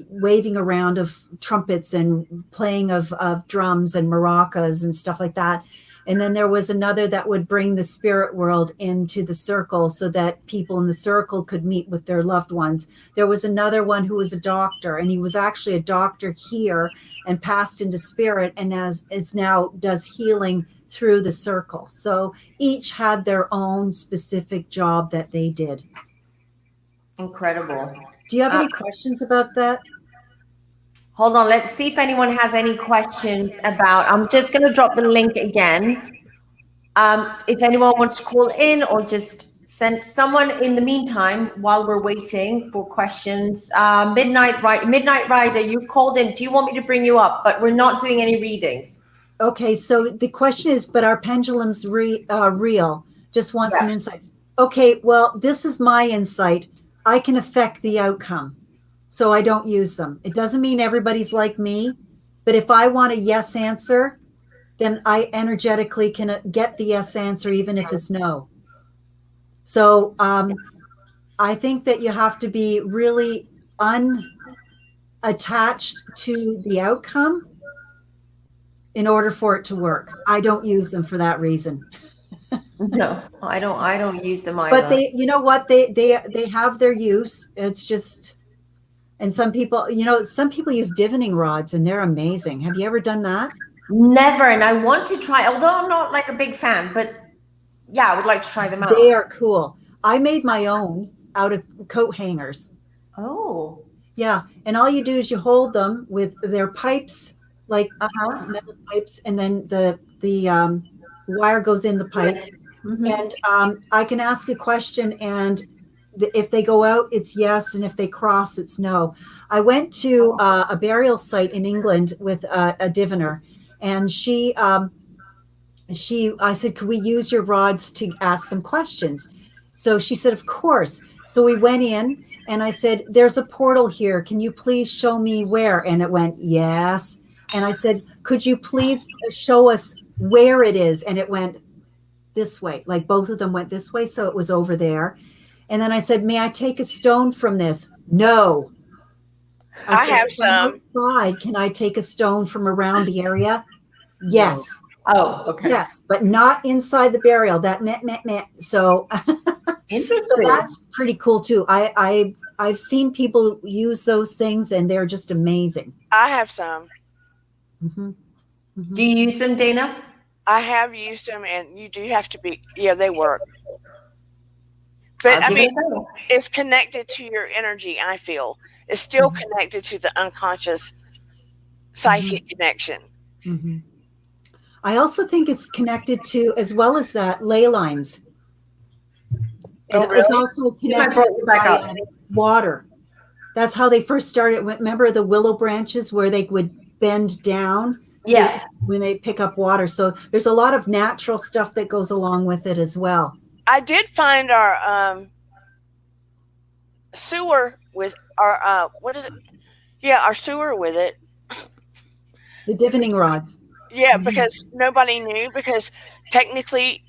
waving around of trumpets and playing of drums and maracas and stuff like that. And then there was another that would bring the spirit world into the circle, so that people in the circle could meet with their loved ones. There was another one who was a doctor, and he was actually a doctor here and passed into spirit, and is now does healing through the circle. So each had their own specific job that they did. Incredible. Do you have any questions about that? Hold on, let's see if anyone has any questions about. I'm just going to drop the link again. If anyone wants to call in, or just send someone in the meantime while we're waiting for questions. Midnight Rider, you called in. Do you want me to bring you up? But we're not doing any readings. Okay, so the question is, but are pendulums real? Just want some insight. Okay, well, this is my insight. I can affect the outcome, so I don't use them. It doesn't mean everybody's like me, but if I want a yes answer, then I energetically can get the yes answer, even if it's no. So I think that you have to be really unattached to the outcome in order for it to work. I don't use them for that reason. No, I don't use them But either. you know what? They have their use. It's just, and some people, some people use divining rods and they're amazing. Have you ever done that? Never, and I want to try, although I'm not like a big fan, but yeah, I would like to try them They out. are cool. I made my own out of coat hangers. Oh, Yeah. And all you do is you hold them with their pipes, like uh-huh. metal pipes, and then the wire goes in the pipe. Mhm. And I can ask a question, and if they go out, it's yes, and if they cross, it's no. I went to a burial site in England with a diviner, and I said, could we use your rods to ask some questions? So she said, of course. So we went in, and I said, there's a portal here. Can you please show me where? And it went, yes. And I said, could you please show us where it is? And it went this way. Like both of them went this way. So it was over there. And then I said, may I take a stone from this? No. I said, have if I'm some. outside, can I take a stone from around the area? No. Yes. Oh, okay. Yes, but not inside the burial. That meh. So, Interesting. so that's pretty cool too. I've seen people use those things, and they're just amazing. I have some. Mm-hmm. Mm-hmm. Do you use them, Dana? I have used them, and you do have to be. Yeah, they work. But I'll I give mean, it a go. it's connected to your energy. I feel it's still connected to the unconscious psychic connection. Mm-hmm. I also think it's connected to, as well as that, ley lines. Oh, It was really? also If I connected brought you back by up. water. That's how they first started. Remember the willow branches where they would bend down Yeah. when they pick up water? So there's a lot of natural stuff that goes along with it as well. I did find our sewer with our what is it? Yeah, our sewer with it. The divining rods. Yeah, because nobody knew, because technically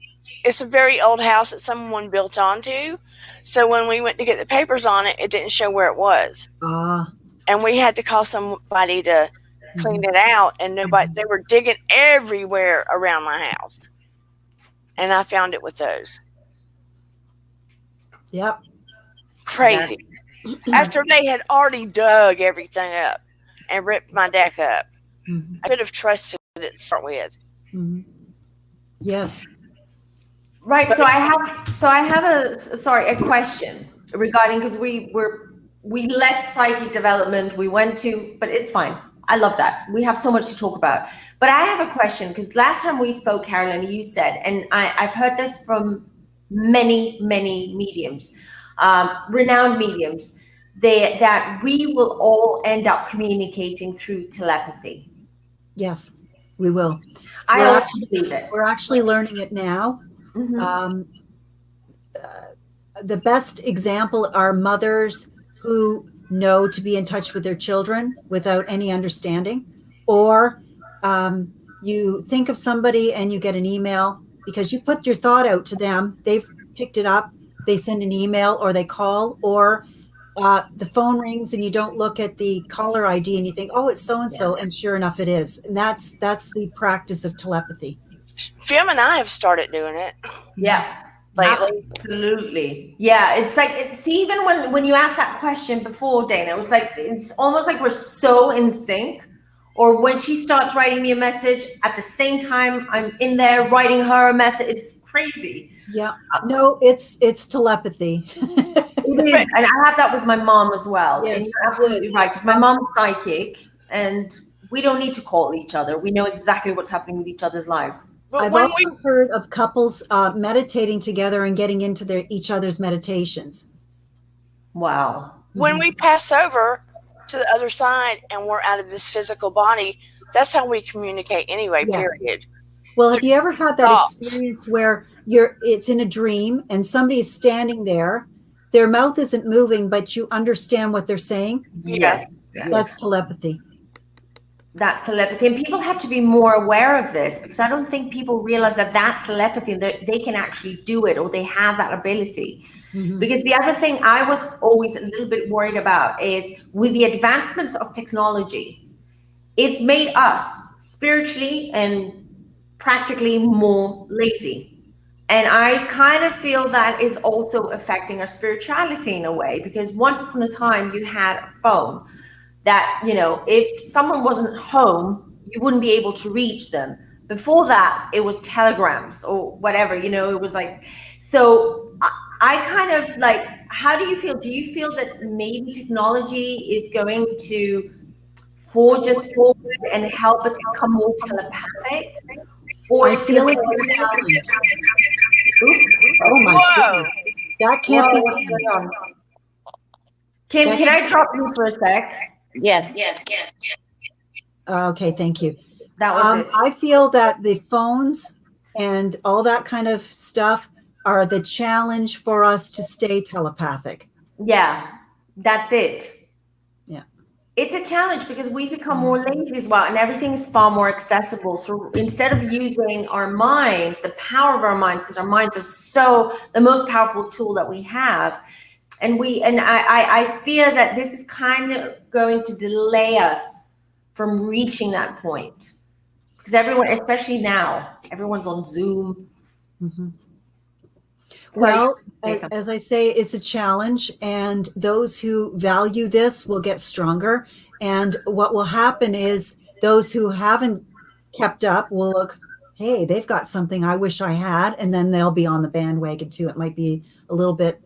it's a very old house that someone built onto. So when we went to get the papers on it, it didn't show where it was. And we had to call somebody to clean it out, and nobody, they were digging everywhere around my house. And I found it with those. Yep. Crazy. After they had already dug everything up and ripped my deck up. I could have trusted it to start with. Yes. Right. So I have a question regarding, because we left psychic development. We went to, but it's fine. I love that. We have so much to talk about. But I have a question, because last time we spoke, Carolyn, you said, and I've heard this from many mediums, renowned mediums, that we will all end up communicating through telepathy. Yes, we will. I also believe it. We're actually learning it now. The best example are mothers who know to be in touch with their children without any understanding, or you think of somebody and you get an email because you put your thought out to them. They've picked it up. They send an email, or they call, or the phone rings and you don't look at the caller ID and you think, oh, it's so-and-so. And sure enough, it is. And that's the practice of telepathy. Femme and I have started doing it. Yeah. Lately. Absolutely. Yeah. It's like, see, even when you asked that question before, Dana, it was like, it's almost like we're so in sync. Or when she starts writing me a message, at the same time I'm in there writing her a message. It's crazy. Yeah. No, it's telepathy. It is. And I have that with my mom as well. Yes. And you're absolutely right, because my mom's psychic and we don't need to call each other. We know exactly what's happening with each other's lives. But I've also heard of couples meditating together and getting into each other's meditations. Wow. When we pass over to the other side and we're out of this physical body, that's how we communicate anyway, Yes. period. Well, have you ever had that experience where it's in a dream and somebody is standing there, their mouth isn't moving, but you understand what they're saying? Yes. That's telepathy. That's telepathy. And people have to be more aware of this, because I don't think people realize that that's telepathy and they can actually do it, or they have that ability. Because the other thing I was always a little bit worried about is with the advancements of technology, it's made us spiritually and practically more lazy. And I kind of feel that is also affecting our spirituality in a way, because once upon a time you had a phone that, you know, if someone wasn't home, you wouldn't be able to reach them. Before that, it was telegrams or whatever, you know, it was like, so I kind of like, how do you feel? Do you feel that maybe technology is going to forge us forward and help us become more telepathic? Or I feel it's a challenge. Oh my goodness. That can't be. Kim, can I drop you for a sec? Yeah. Okay, thank you. That was it. I feel that the phones and all that kind of stuff are the challenge for us to stay telepathic. Yeah, that's it. Yeah. It's a challenge because we've become more lazy as well, and everything is far more accessible. So instead of using our minds, the power of our minds, because our minds are so the most powerful tool that we have, and I fear that this is kind of going to delay us from reaching that point, because everyone, especially now, everyone's on Zoom. Mm-hmm. Well, as I say, it's a challenge, and those who value this will get stronger. And what will happen is those who haven't kept up will look, hey, they've got something I wish I had, and then they'll be on the bandwagon too. It might be a little bit,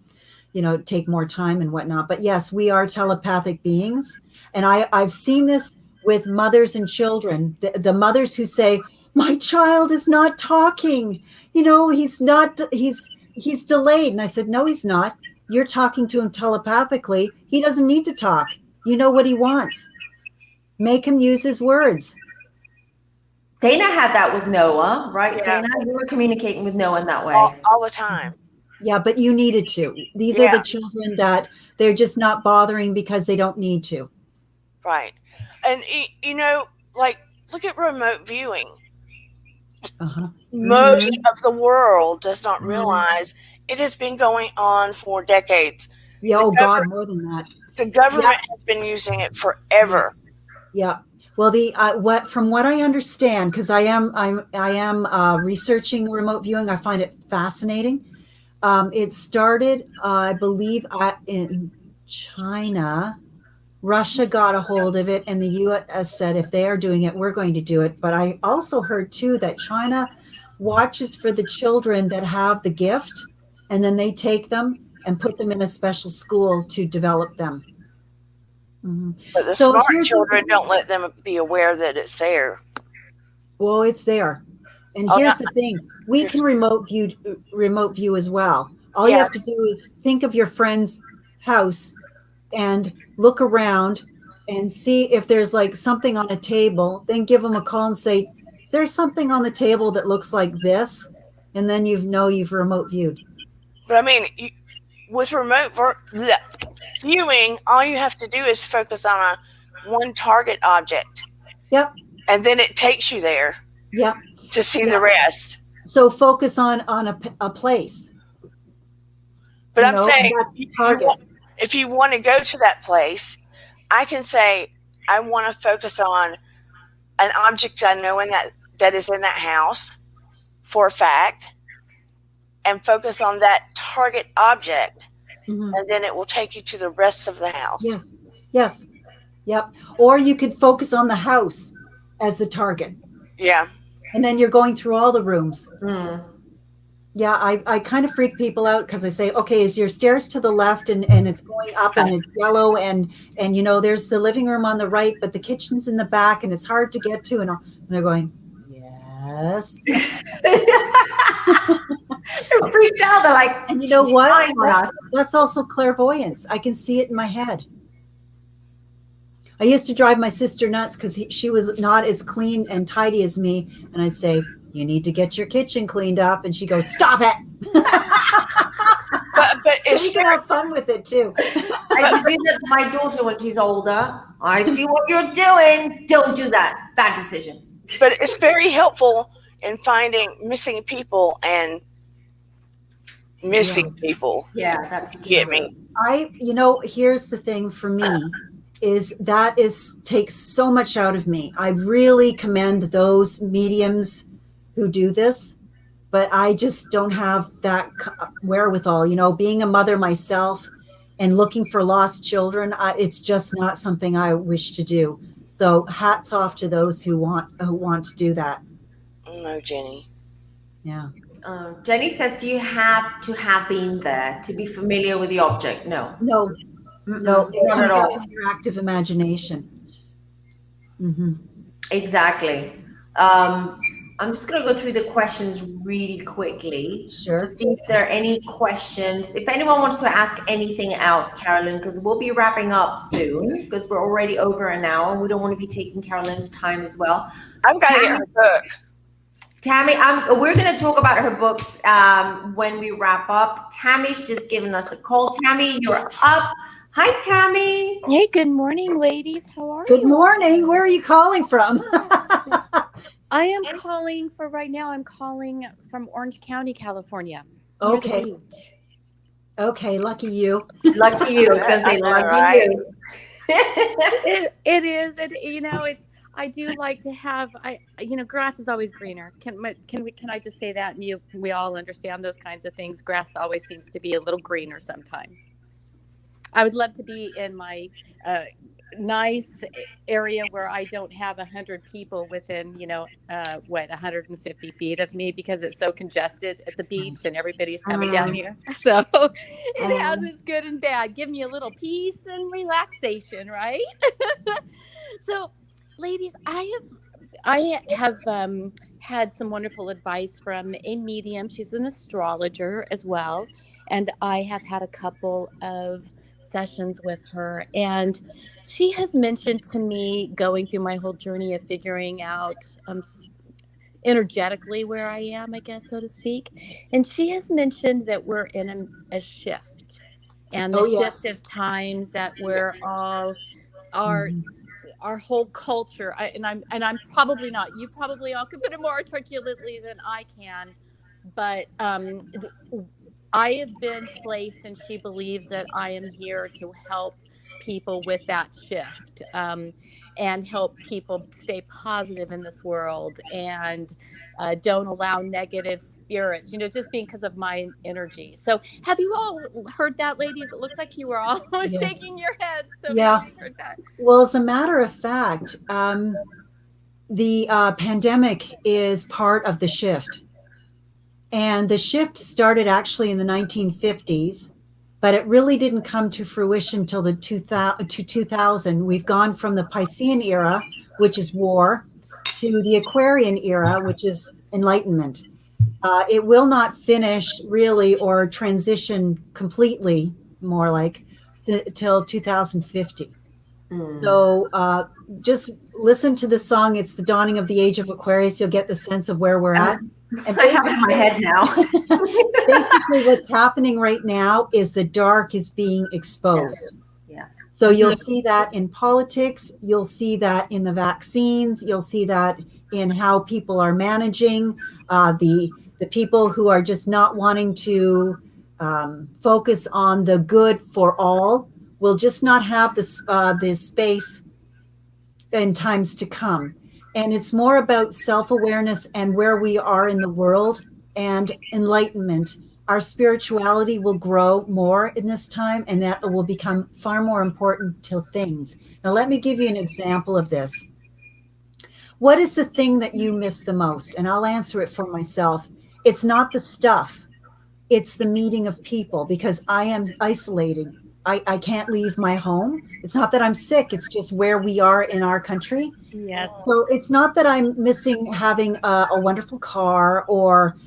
you know, take more time and whatnot. But yes, we are telepathic beings. And I've seen this with mothers and children, the mothers who say, my child is not talking. You know, he's delayed. And I said, no, he's not. You're talking to him telepathically. He doesn't need to talk. You know what he wants. Make him use his words. Dana had that with Noah, right? Yeah. Dana, you were communicating with Noah in that way. All the time. Yeah, but you needed to. These are the children that they're just not bothering because they don't need to. Right. And, you know, like, look at remote viewing. Most of the world does not realize it has been going on for decades. Yeah, oh God, more than that. The government has been using it forever. Yeah. Well, from what I understand, because I am researching remote viewing, I find it fascinating. It started, I believe, in China. Russia got a hold of it, and the U.S. said, if they are doing it, we're going to do it. But I also heard, too, that China watches for the children that have the gift, and then they take them and put them in a special school to develop them. Mm-hmm. But the smart children don't let them be aware that it's there. Well, it's there. And here's the thing. We can remote view as well. All you have to do is think of your friend's house and look around and see if there's like something on a table, then give them a call and say, is there something on the table that looks like this? And then you've remote viewed. But I mean, with remote viewing, all you have to do is focus on one target object. Yep. And then it takes you there. Yep. To see the rest. So focus on a place. But I'm saying, if you want to go to that place, I can say, I want to focus on an object I know that is in that house for a fact, and focus on that target object, and then it will take you to the rest of the house. Yes. Yep. Or you could focus on the house as the target. Yeah. And then you're going through all the rooms. Yeah, I kind of freak people out because I say, okay, is your stairs to the left and it's going up and it's yellow and you know, there's the living room on the right, but the kitchen's in the back and it's hard to get to. And they're going, yes. They're freaked out. They're like, and you know what? That's also clairvoyance. I can see it in my head. I used to drive my sister nuts because she was not as clean and tidy as me. And I'd say, you need to get your kitchen cleaned up. And she goes, stop it. but you can have fun with it too. I should do that to my daughter when she's older. I see what you're doing. Don't do that. Bad decision. But it's very helpful in finding missing people and missing people. Yeah, that's Get true. me. Here's the thing for me is takes so much out of me. I really commend those mediums who do this, but I just don't have that wherewithal. Being a mother myself and looking for lost children, it's just not something I wish to do. So hats off to those who want to do that. No, Jenny. Yeah. Jenny says, do you have to have been there to be familiar with the object? No. No, Not it at comes all. out of your active imagination. Mm-hmm. Exactly. I'm just going to go through the questions really quickly. Sure. To see if there are any questions. If anyone wants to ask anything else, Carolyn, because we'll be wrapping up soon because we're already over an hour and we don't want to be taking Carolyn's time as well. I've got to get her book. Tammy, we're going to talk about her books when we wrap up. Tammy's just given us a call. Tammy, you're up. Hi, Tammy. Hey, good morning, ladies. How are you? Good morning. Where are you calling from? I am calling for right now. I'm calling from Orange County, California. Okay. Okay. Lucky you. Lucky you. I was going to say lucky Right. you. It is. I do like to have, grass is always greener. Can I just say that? And we all understand those kinds of things. Grass always seems to be a little greener sometimes. I would love to be in my nice area where I don't have 100 people within, 150 feet of me because it's so congested at the beach and everybody's coming down here. So it has its good and bad. Give me a little peace and relaxation, right? So, ladies, I have had some wonderful advice from a medium. She's an astrologer as well. And I have had a couple of sessions with her, and she has mentioned to me, going through my whole journey of figuring out energetically where I am, I guess, so to speak, and she has mentioned that we're in a shift, and the shift of times that we're all our whole culture, and I'm probably not, you probably all could put it more articulately than I can, but I have been placed, and she believes that I am here to help people with that shift, and help people stay positive in this world, and don't allow negative spirits, just because of my energy. So have you all heard that, ladies? It looks like you were all shaking your heads. So yeah. Maybe you heard that. Well, as a matter of fact, the pandemic is part of the shift. And the shift started actually in the 1950s, but it really didn't come to fruition until the 2000. We've gone from the Piscean era, which is war, to the Aquarian era, which is enlightenment. It will not finish really or transition completely, more like, till 2050. So just listen to the song. It's the dawning of the age of Aquarius. You'll get the sense of where we're at. And I have it in my head now. Basically, what's happening right now is the dark is being exposed. Yeah. So you'll see that in politics. You'll see that in the vaccines. You'll see that in how people are managing the people who are just not wanting to focus on the good for all. Will just not have this space in times to come. And it's more about self-awareness and where we are in the world and enlightenment. Our spirituality will grow more in this time, and that will become far more important to things. Now, let me give you an example of this. What is the thing that you miss the most? And I'll answer it for myself. It's not the stuff. It's the meeting of people, because I am isolated. I can't leave my home. It's not that I'm sick. It's just where we are in our country. Yes. So it's not that I'm missing having a wonderful car or,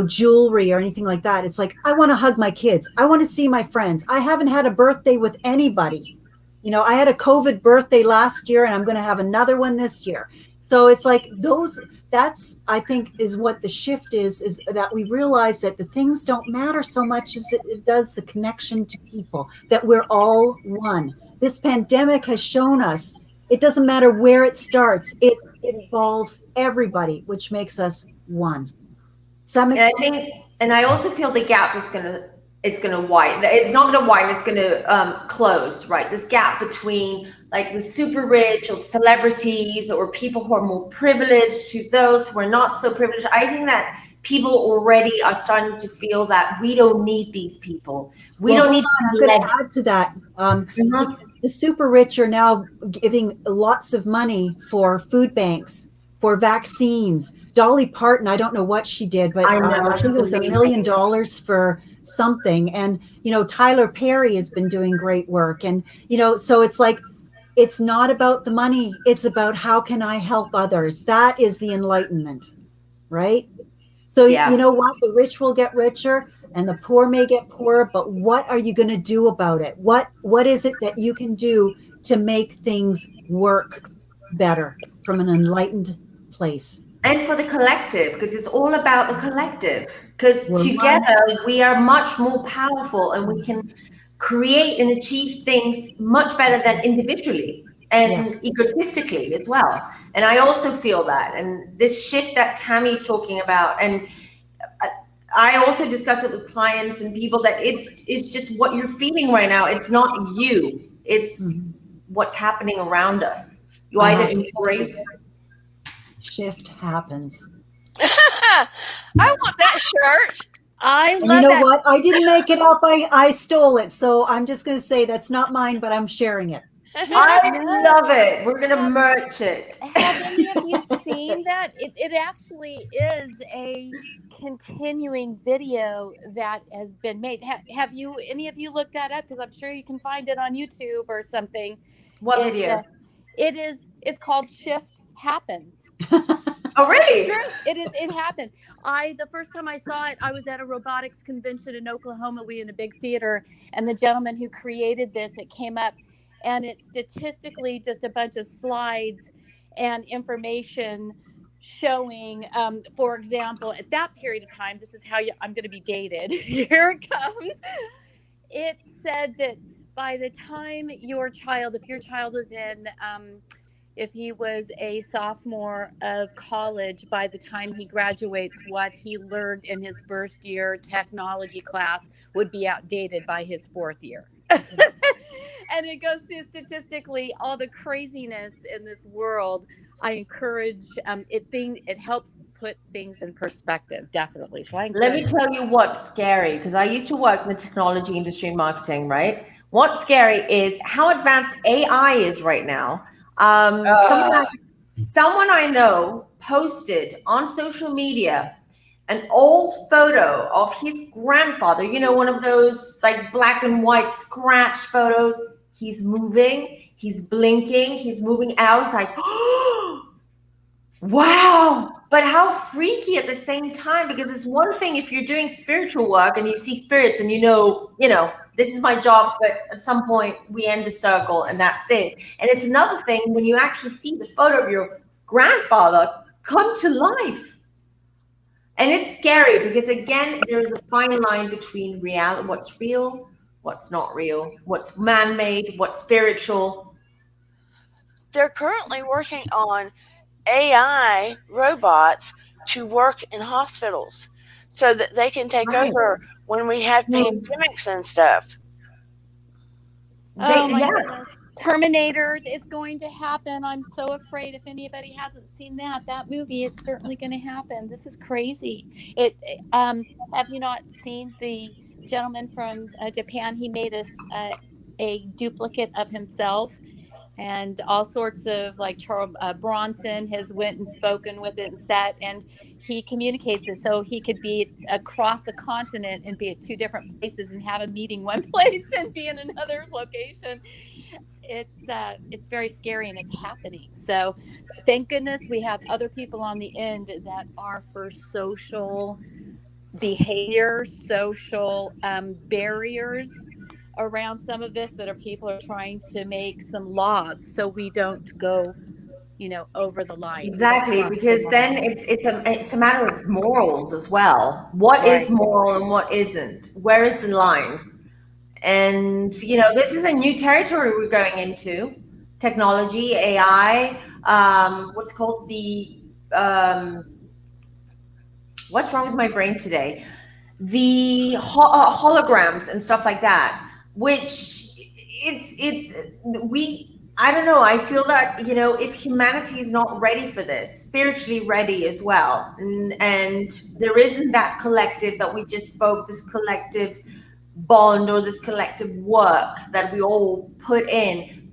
jewelry or anything like that. It's like, I want to hug my kids. I want to see my friends. I haven't had a birthday with anybody. I had a COVID birthday last year, and I'm going to have another one this year. So it's like that's, I think, is what the shift is that we realize that the things don't matter so much as it does the connection to people, that we're all one. This pandemic has shown us it doesn't matter where it starts. It involves everybody, which makes us one. Some And I think, and I also feel the gap is it's gonna widen. It's not gonna widen. It's gonna close. Right, this gap between like the super rich or celebrities or people who are more privileged to those who are not so privileged. I think that people already are starting to feel that we don't need these people. We don't need to I'm be going led. to add to that. The super rich are now giving lots of money for food banks, for vaccines. Dolly Parton, I don't know what she did, but I know, I think it was $1 million for something. And, Tyler Perry has been doing great work. And, so it's like, it's not about the money. It's about how can I help others? That is the enlightenment, right? So Yeah. you know what? The rich will get richer and the poor may get poorer, but what are you going to do about it? What is it that you can do to make things work better from an enlightened place? And for the collective, because it's all about the collective. Because We're together we are much more powerful and we can create and achieve things much better than individually and Yes. egotistically as well. And I also feel that. And this shift that Tammy's talking about, and I also discuss it with clients and people, that it's just what you're feeling right now. It's not you. It's what's happening around us. You either embrace. Shift happens. I want that shirt. I And love you know that. what? I didn't make it up. I stole it. So I'm just going to say that's not mine, but I'm sharing it. I love it. We're going to merch it. Have any of you seen that? It actually is a continuing video that has been made. Have you, any of you looked that up? Because I'm sure you can find it on YouTube or something. What video? It's called Shift Happens. Oh, really? It happened. The first time I saw it, I was at a robotics convention in Oklahoma. We in a big theater, and the gentleman who created this, it came up, and it's statistically just a bunch of slides and information showing, for example, at that period of time, this is how I'm going to be dated. Here it comes. It said that by the time if your child was if he was a sophomore of college, by the time he graduates, what he learned in his first year technology class would be outdated by his fourth year. And it goes through statistically all the craziness in this world. I encourage it helps put things in perspective, definitely. So let me tell you what's scary, because I used to work in the technology industry and marketing, right? What's scary is how advanced AI is right now. Someone I know posted on social media an old photo of his grandfather, one of those like black and white scratch photos. He's moving, he's blinking, he's moving out. It's like, oh, wow. But how freaky at the same time, because it's one thing if you're doing spiritual work and you see spirits and this is my job, but at some point we end the circle and that's it. And it's another thing when you actually see the photo of your grandfather come to life. And it's scary because, again, there's a fine line between reality, what's real, what's not real, what's man-made, what's spiritual. They're currently working on AI robots to work in hospitals so that they can take over when we have pandemics and stuff. Oh my goodness. Terminator is going to happen. I'm so afraid. If anybody hasn't seen that movie, it's certainly going to happen. This is crazy. Have you not seen the gentleman from Japan? He made a duplicate of himself, and all sorts of, like Charles Bronson has went and spoken with it and sat, and he communicates it so he could be across the continent and be at two different places and have a meeting one place and be in another location. It's very scary, and it's happening. So thank goodness we have other people on the end that are for social behavior, social barriers around some of this, that people are trying to make some laws so we don't go over the line. Exactly, because then it's a matter of morals as well. What is moral and what isn't? Where is the line? And this is a new territory we're going into. Technology, AI, what's called the what's wrong with my brain today? The holograms and stuff like that, which I don't know. I feel that, if humanity is not ready for this, spiritually ready as well, and there isn't that collective that we just spoke, this collective bond or this collective work that we all put in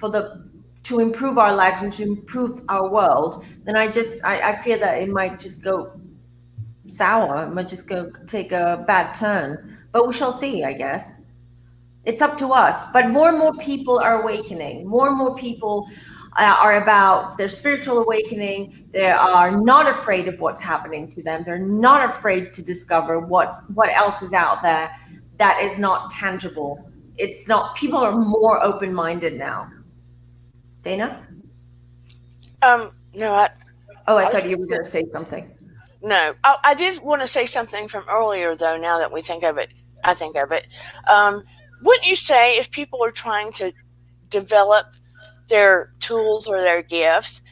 to improve our lives and to improve our world, then I fear that it might just go sour. It might just go take a bad turn. But we shall see, I guess. It's up to us. But more and more people are awakening. More and more people are about their spiritual awakening. They are not afraid of what's happening to them. They're not afraid to discover what else is out there that is not tangible. It's not. People are more open-minded now. Dana? No, I thought you were going to say something. No, I did want to say something from earlier, though. Now that we think of it, I think of it. Wouldn't you say if people are trying to develop their tools or their gifts,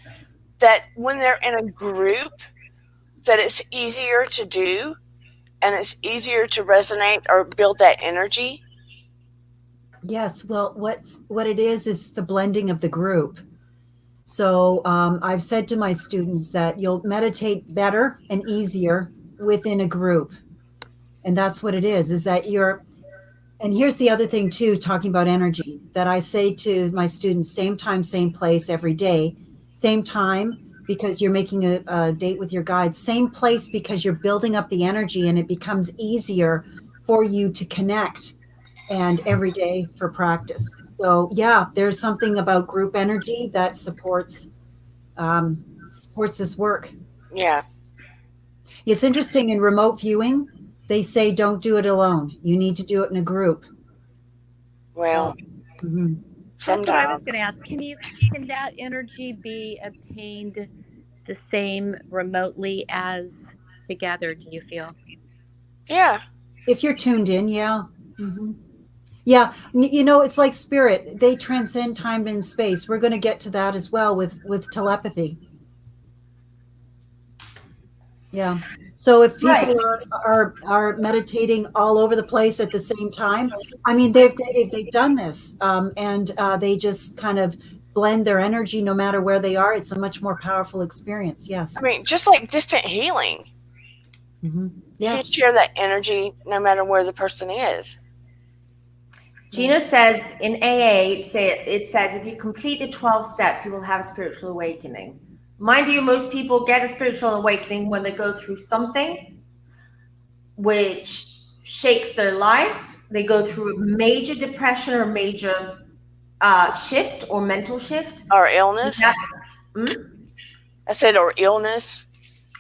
that when they're in a group, that it's easier to do and it's easier to resonate or build that energy? Yes. Well, what it is the blending of the group. So I've said to my students that you'll meditate better and easier within a group. And that's what it is that and here's the other thing too, talking about energy, that I say to my students, same time, same place every day, same time because you're making a date with your guides, same place because you're building up the energy and it becomes easier for you to connect, and every day for practice. So yeah, there's something about group energy that supports this work. Yeah. It's interesting in remote viewing, they say don't do it alone. You need to do it in a group. Well, that's what I was going to ask. Can that energy be obtained the same remotely as together, do you feel? Yeah. If you're tuned in, yeah. Yeah, it's like spirit. They transcend time and space. We're going to get to that as well with telepathy. Yeah. So if people are meditating all over the place at the same time, I mean, they've done this, and they just kind of blend their energy no matter where they are. It's a much more powerful experience. Yes. I mean, just like distant healing. Yes. You can share that energy no matter where the person is. Gina says in AA, it says if you complete the 12 steps, you will have a spiritual awakening. Mind you, most people get a spiritual awakening when they go through something which shakes their lives. They go through a major depression or major shift or mental shift. Or illness. I said or illness.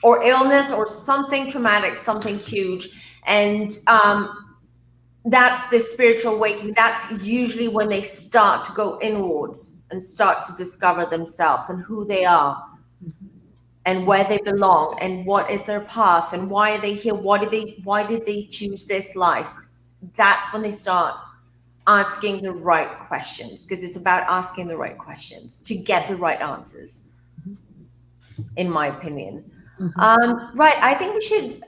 Or illness or something traumatic, something huge. And that's the spiritual awakening. That's usually when they start to go inwards and start to discover themselves and who they are and where they belong and what is their path and why are they here? Why did they choose this life? That's when they start asking the right questions, because it's about asking the right questions to get the right answers, in my opinion. Right. I think we should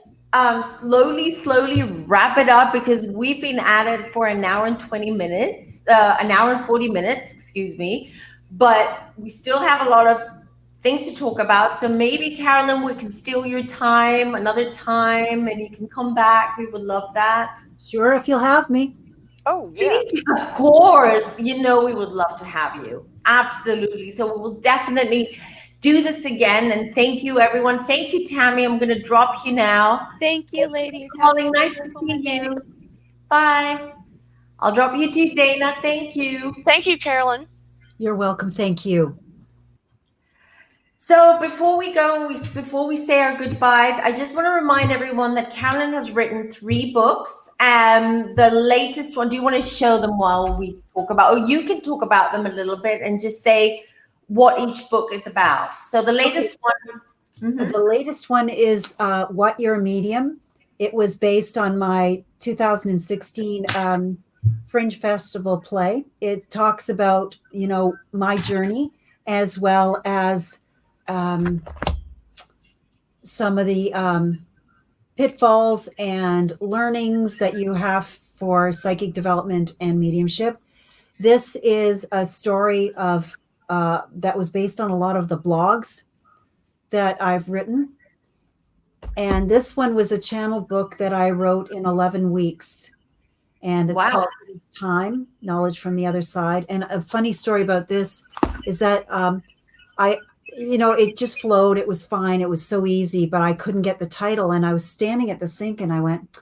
slowly wrap it up, because we've been at it for an hour and 20 minutes, an hour and 40 minutes, excuse me, but we still have a lot of things to talk about. So maybe, Carolyn, we can steal your time another time and you can come back. We would love that. Sure, if you'll have me. Oh, yeah. Of course. We would love to have you. Absolutely. So we will definitely do this again. And thank you, everyone. Thank you, Tammy. I'm going to drop you now. Thank you, ladies. Calling. Nice to see you. Bye. I'll drop you too, Dana. Thank you. Thank you, Carolyn. You're welcome. Thank you. So before we go, before we say our goodbyes, I just want to remind everyone that Carolyn has written 3 books. The latest one, do you want to show them while we talk about, or you can talk about them a little bit and just say what each book is about. So the latest one. The latest one is What You're a Medium. It was based on my 2016 Fringe Festival play. It talks about, my journey, as well as some of the pitfalls and learnings that you have for psychic development and mediumship. This is a story of that was based on a lot of the blogs that I've written. And this one was a channel book that I wrote in 11 weeks. And it's called Time, Knowledge from the Other Side. And a funny story about this is that it just flowed. It was fine. It was so easy, but I couldn't get the title. And I was standing at the sink and I went,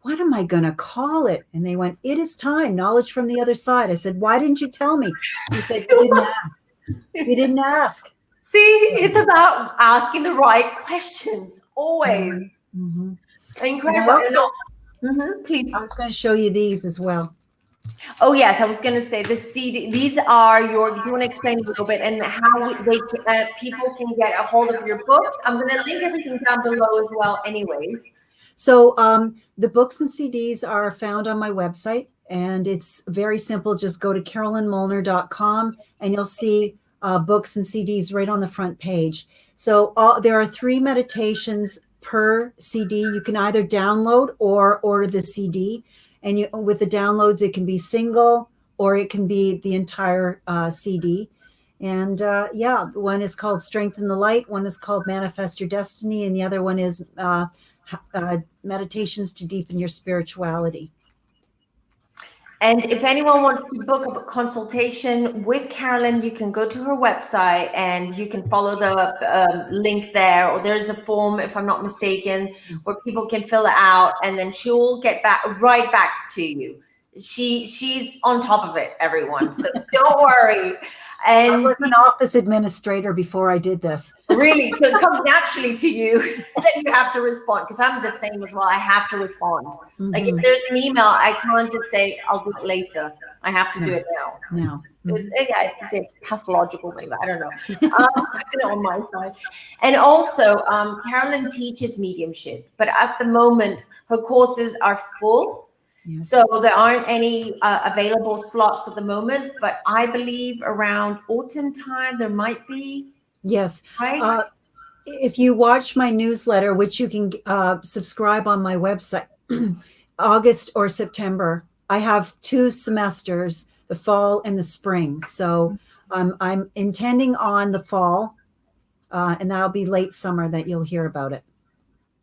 what am I going to call it? And they went, It Is Time, Knowledge from the Other Side. I said, why didn't you tell me? He said, you didn't ask. You didn't ask. See, it's about asking the right questions, always. Mm-hmm. Incredible. Please. I was going to show you these as well. Oh, yes. I was going to say the CD. These are your. Do you want to explain a little bit and how people can get a hold of your books? I'm going to link everything down below as well, anyways. So the books and CDs are found on my website, and it's very simple. Just go to carolynmolnar.com, and you'll see books and CDs right on the front page. So there are 3 meditations per CD. You can either download or order the CD. And with the downloads, it can be single or it can be the entire CD. And one is called Strengthen the Light. One is called Manifest Your Destiny. And the other one is Meditations to Deepen Your Spirituality. And if anyone wants to book a consultation with Carolyn, you can go to her website and you can follow the link there, or there's a form, if I'm not mistaken, where people can fill it out, and then she'll get right back to you. She's on top of it, everyone. So don't worry. And I was an office administrator before I did this. Really? So it comes naturally to you that you have to respond, because I'm the same as well. I have to respond. Mm-hmm. Like if there's an email, I can't just say, I'll do it later. I have to do it now. No. Mm-hmm. It's a bit pathological, maybe. I don't know. On my side. And also, Carolyn teaches mediumship, but at the moment, her courses are full. Yes. So there aren't any available slots at the moment, but I believe around autumn time there might be. Yes. Right. If you watch my newsletter, which you can subscribe on my website, August or September, I have 2 semesters, the fall and the spring. So I'm intending on the fall, and that'll be late summer that you'll hear about it.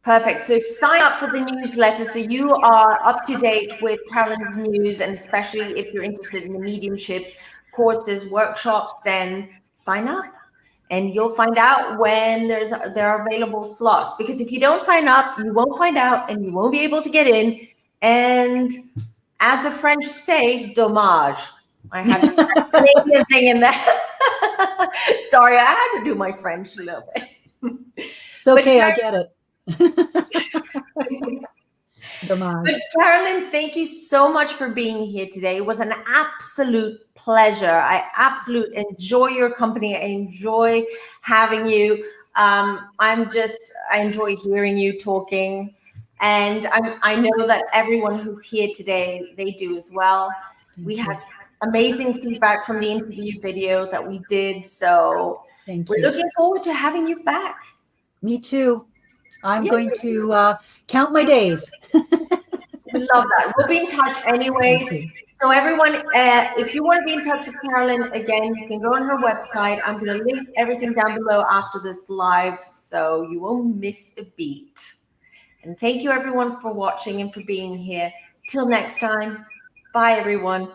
Perfect. So sign up for the newsletter so you are up to date with Carolyn's news, and especially if you're interested in the mediumship courses, workshops, then sign up and you'll find out when there are available slots. Because if you don't sign up, you won't find out and you won't be able to get in. And as the French say, dommage. I had a Canadian thing in there. Sorry, I had to do my French a little bit. It's okay, I get it. But Carolyn, thank you so much for being here today. It was an absolute pleasure. I absolutely enjoy your company. I enjoy having you. I enjoy hearing you talking, and I know that everyone who's here today, they do as well. We had amazing feedback from the interview video that we did, so we're looking forward to having you back. Me too. I'm going to count my days. We love that. We'll be in touch anyways. So everyone, if you want to be in touch with Carolyn, again, you can go on her website. I'm going to link everything down below after this live, so you won't miss a beat. And thank you everyone for watching and for being here. Till next time. Bye everyone.